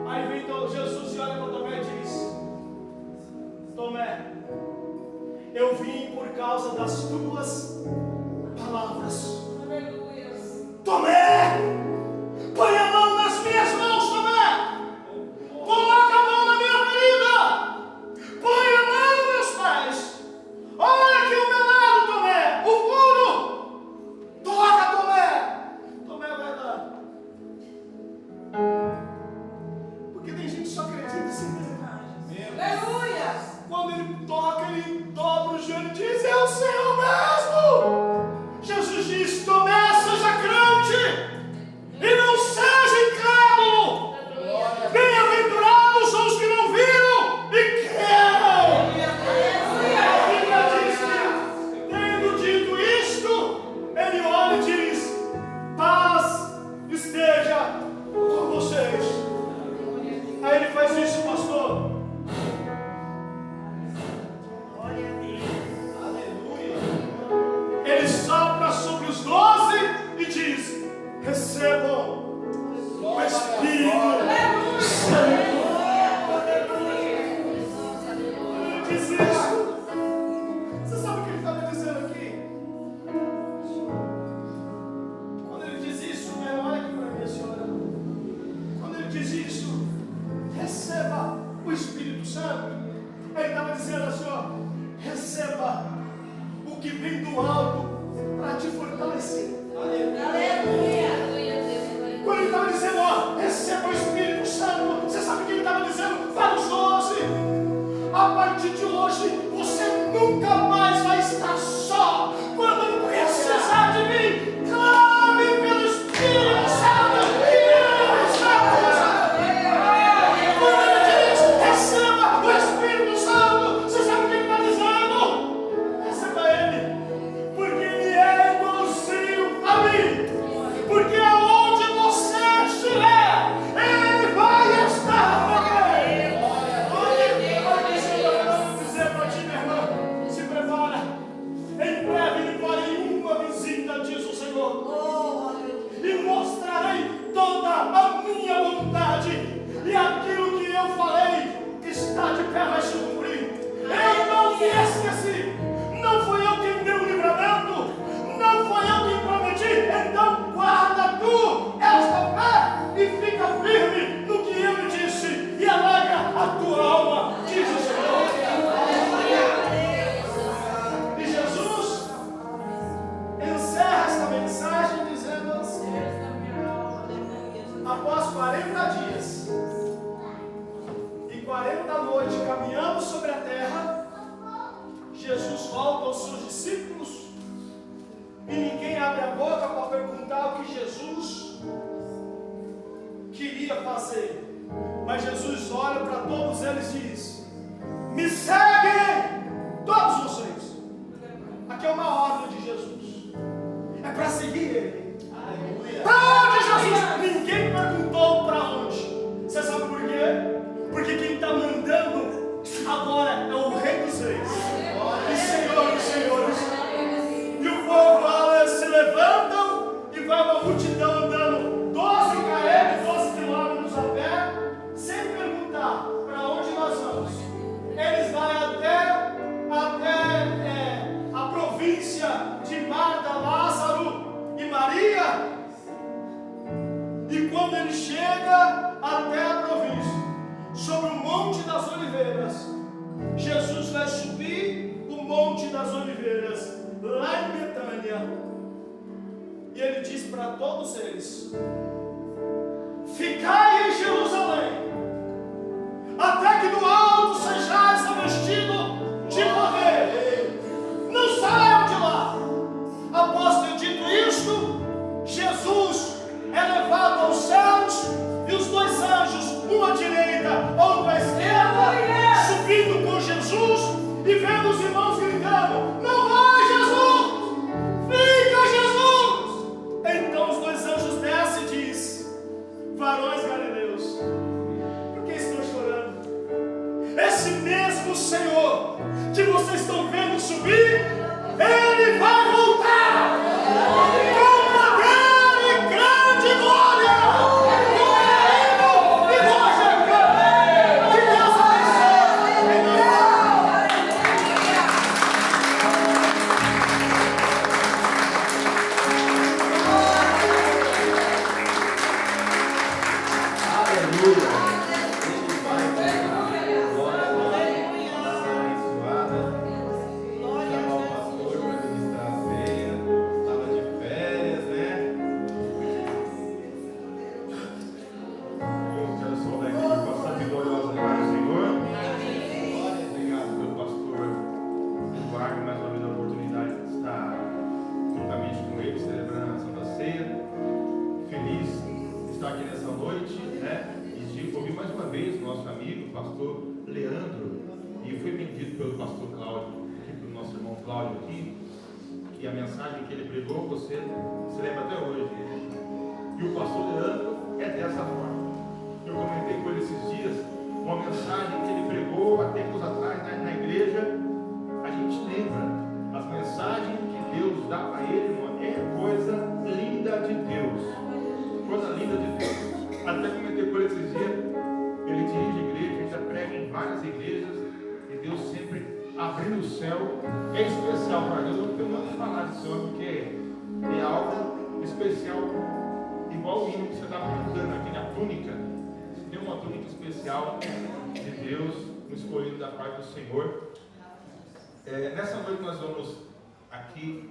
Aí vem então Jesus e olha para Tomé e diz: Tomé, eu vim por causa das tuas palavras. Aleluia! Tomé, põe a mão nas minhas mãos, Tomé. Coloca a mão na minha ferida. Põe a mão nos meus pés. Olha aqui o meu lado, Tomé. O furo. Toca, Tomé. Tomé vai lá. Porque tem gente que só acredita sem ver. Aleluia! Quando ele toca, ele dobra o joelho e diz: é o Senhor mesmo. Jesus disse: que Jesus queria fazer. Mas Jesus olha para todos eles e diz: me seguem, todos vocês. Aqui é uma ordem de Jesus. É para seguir Ele. Para onde, Jesus? Ninguém perguntou para onde. Você sabe por quê? Porque quem está mandando agora é o Rei dos Reis e Senhor dos Senhores. E o povo se levantam e vai uma multidão andando 12 km, 12 quilômetros a pé, sem perguntar para onde nós vamos. Eles vão até a província de Marta, Lázaro e Maria. E quando ele chega até a província, sobre o Monte das Oliveiras, Jesus vai subir o Monte das Oliveiras, lá em Betânia. E ele diz para todos eles: ficai em Jerusalém, até que do alto sejais revestidos de poder. Não saiam de lá. Após ter dito isto, Jesus é levado aos céus, e os dois anjos, um à direita, outro à esquerda, subindo com Jesus, e vendo os irmãos gritando: não vai, Jesus! Fica, Jesus! Então os dois anjos descem e diz: varões galileus, por que estão chorando? Esse mesmo Senhor que vocês estão vendo subir, Ele vai voltar com poder e grande glória, com reino e glória. Que Deus abençoe. Aleluia. Ele vai glória a Deus. Palavra abençoada. Chamar o pastor para ministrar a ceia. Estava de férias, né? Eu quero saudar a equipe bastante gloriosa para o Senhor. Obrigado pelo pastor Eduardo, mais uma vez a oportunidade de estar juntamente com ele, celebrando a Santa Ceia. Feliz de estar aqui nessa noite, né? E de ouvir mais uma vez o nosso amigo, o pastor Leandro. E foi bem dito pelo pastor Cláudio, aqui pelo nosso irmão Cláudio aqui, que a mensagem que ele pregou, você se lembra até hoje. E o pastor Leandro é dessa forma. Eu comentei com ele esses dias uma mensagem que ele pregou há tempos atrás na igreja. A gente lembra as mensagens que Deus dá para ele, é coisa linda de Deus. Coisa linda de Deus. Até comentei por esses dias, ele dirige igreja, ele já prega em várias igrejas, e Deus sempre abrindo o céu. É especial para Deus. Eu não tenho nada a falar disso, porque é algo especial, igual o hino que você estava cantando aqui na túnica. Tem uma túnica especial de Deus, no escolhido da parte do Senhor. Nessa noite nós vamos aqui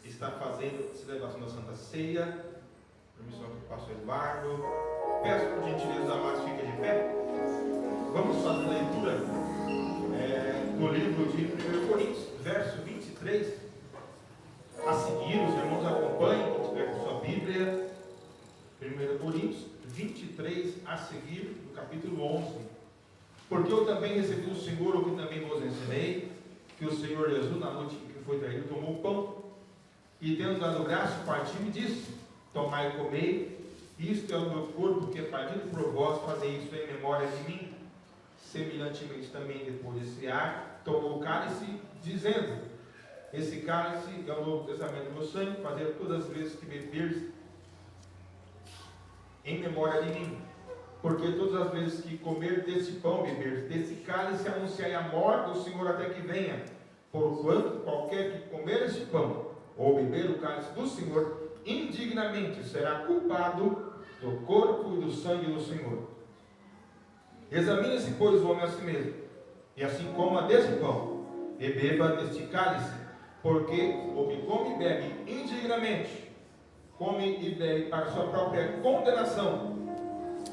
estar fazendo a celebração da Santa Ceia. Permissão do pastor Eduardo. Peço por gentileza, os amados, fiquem de pé. Vamos fazer a leitura no livro de 1 Coríntios, verso 23. A seguir, os irmãos acompanhem, quem tiver com sua Bíblia. 1 Coríntios 23, a seguir, no capítulo 11. Porque eu também recebi do Senhor o que também vos ensinei, que o Senhor Jesus, na noite em que foi traído, tomou o pão, e tendo dado graça, partiu e disse: tomai e comei, isto é o meu corpo que é partido por vós, fazei isso em memória de mim. Semelhantemente também, depois de cear, tomou o cálice, dizendo: esse cálice é o novo testamento do meu sangue, fazei todas as vezes que beberdes em memória de mim. Porque todas as vezes que comer desse pão, beber desse cálice, anunciai a morte do Senhor até que venha. Porquanto qualquer que comer este pão, ou beber o cálice do Senhor, indignamente será culpado do corpo e do sangue do Senhor. Examine-se, pois, o homem a si mesmo, e assim coma desse pão, e beba deste cálice, porque o que come e bebe indignamente, come e bebe para sua própria condenação,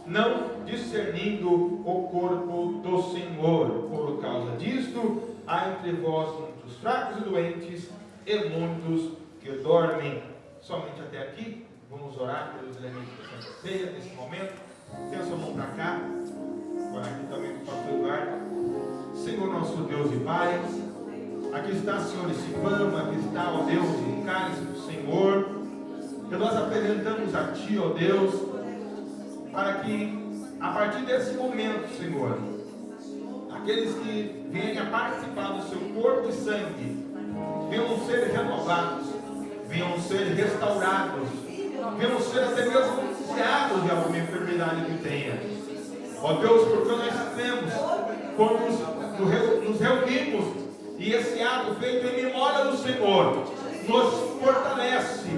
não discernindo o corpo do Senhor. Por causa disto, há entre vós muitos fracos e doentes, e muitos que dormem. Somente até aqui. Vamos orar pelos elementos da Santa Ceia nesse momento. Tem a sua mão para cá. Agora aqui também com o pastor Eduardo. Senhor nosso Deus e Pai, aqui está, Senhor, esse pão, aqui está, ó Deus, o cálice do Senhor, que nós apresentamos a Ti, ó Deus, para que, a partir desse momento, Senhor, aqueles que venham a participar do Seu corpo e sangue, venham ser renovados, venham ser restaurados, venham ser até mesmo curados de alguma enfermidade que tenha. Ó Deus, porque nós temos, quando nos reunimos, e esse ato feito em memória do Senhor nos fortalece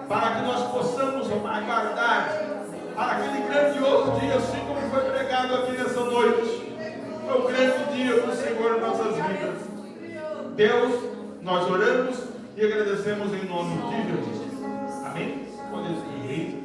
para que nós possamos aguardar para aquele grandioso dia, assim como foi pregado aqui nessa noite. É o grande dia do Senhor em nossas vidas. Deus, nós oramos e agradecemos em nome de Jesus. Amém? Pode seguir.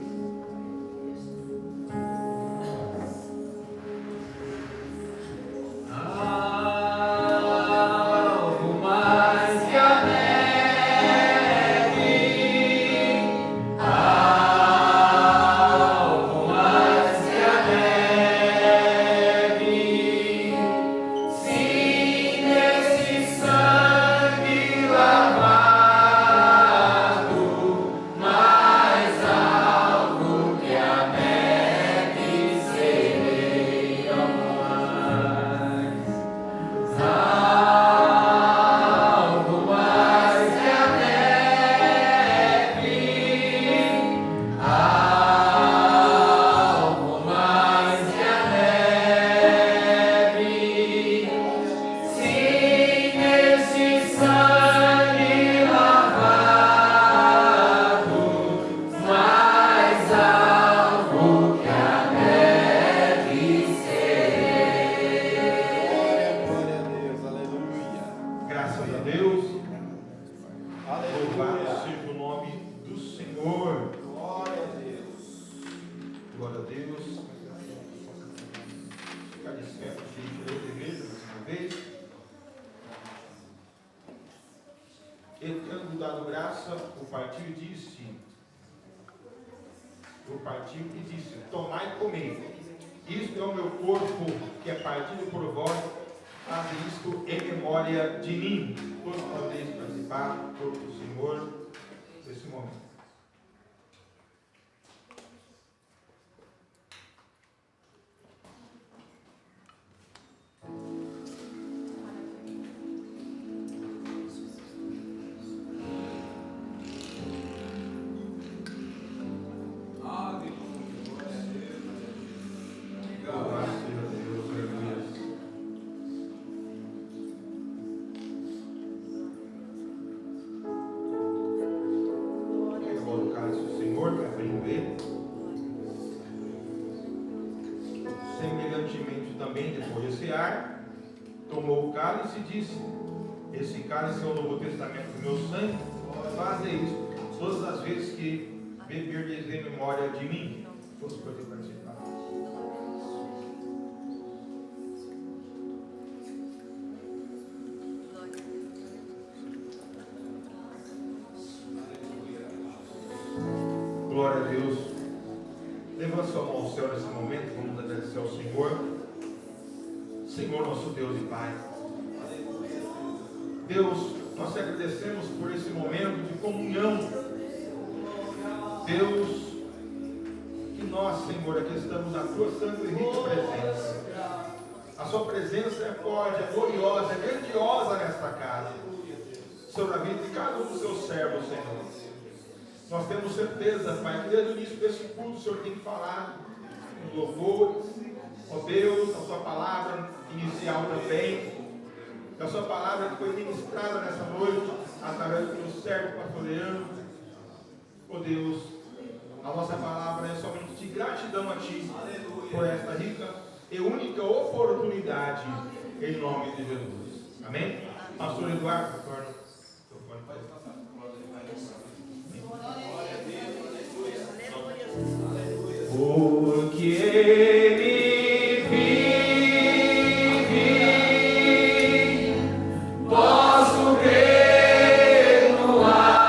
Tomou o cálice e disse: esse cálice é o Novo Testamento do meu sangue. Fazei isso todas as vezes que beberdes em memória de mim. Todos podem participar. Glória a Deus. Levanta sua mão ao céu nesse momento. Vamos agradecer ao Senhor. Senhor, nosso Deus e Pai, Deus, nós te agradecemos por esse momento de comunhão. Deus, que nós, Senhor, aqui estamos na tua santa e rica presença. A sua presença é forte, é gloriosa, é grandiosa nesta casa, sobre a vida de cada um dos seus servos, Senhor. Nós temos certeza, Pai, que desde o início desse culto o Senhor tem falado nos louvores, ó Deus, a sua palavra inicial também, a sua palavra que foi ministrada nessa noite, através do teu servo pastoreando. Ó Deus, a nossa palavra é somente de gratidão a Ti, por esta rica e única oportunidade, em nome de Jesus. Amém? Pastor Eduardo, retorna. Porque Ele vive, posso crer no amanhã.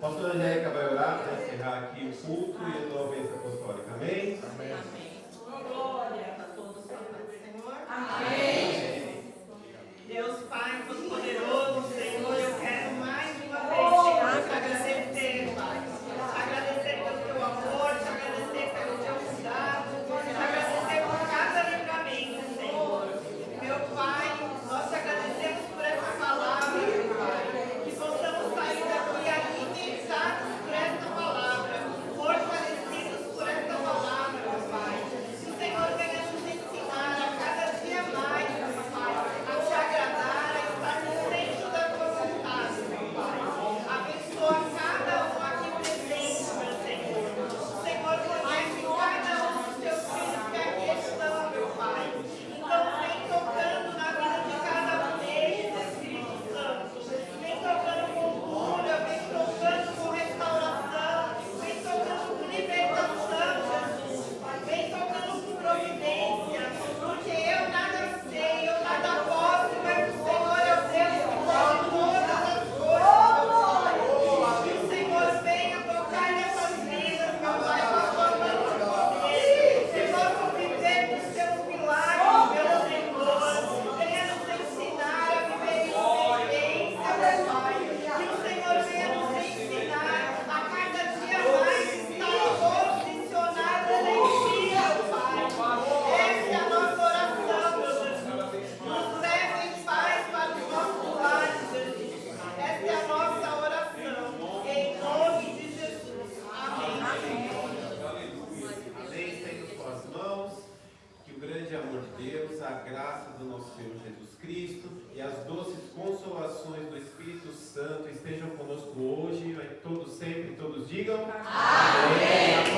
Pastora Angélica vai orar para encerrar aqui o culto e a tua bênção apostólica. Amém? Glória. Amém. Deus Pai Todo-Poderoso, Senhor, eu quero mais uma vez chegar te agradecer, Pai. Agradecer pelo teu amor, te agradecer pelo teu cuidado, te agradecer por cada livramento, Senhor. Meu Pai, nós te agradecemos por essa palavra, meu Pai. Que possamos sair daqui alimentados por essa palavra, fortalecidos por essa palavra, meu Pai. Que o Senhor venha nos ensinar a cada dia mais, meu Pai, a te agradar, a estar no centro da tua vontade, meu Pai. Abençoa cada um aqui presente, meu Senhor. O Senhor conhece cada um dos teus filhos que aqui estão, meu Pai. Então vem tocando na vida de cada um deles, Espírito Santo. Vem tocando com cura, vem tocando com restauração, vem tocando com libertação, Jesus. Vem tocando com providência, porque eu nada sei, eu nada posso, mas o Senhor é o Deus que pode todas as coisas, meu Pai. Que o Senhor venha tocar nessas vidas, meu Pai, com a sua mão de poder. Que possam viver dos seus milagres, meu Senhor. Venha nos ensinar a viver em obediência, meu Pai. Que o Senhor venha nos ensinar a cada dia mais estar posicionados em Ti, meu Pai. Essa é a nossa oração, meu Jesus. Nos leve em paz para os nossos lares, Jesus. Essa é a nossa oração. Em nome de Jesus. Amém. Amém. Estenda suas mãos. Que o grande amor de Deus, a graça do nosso Senhor Jesus Cristo e as doces consolações do Espírito Santo estejam conosco hoje, todos sempre, todos digam. Amém.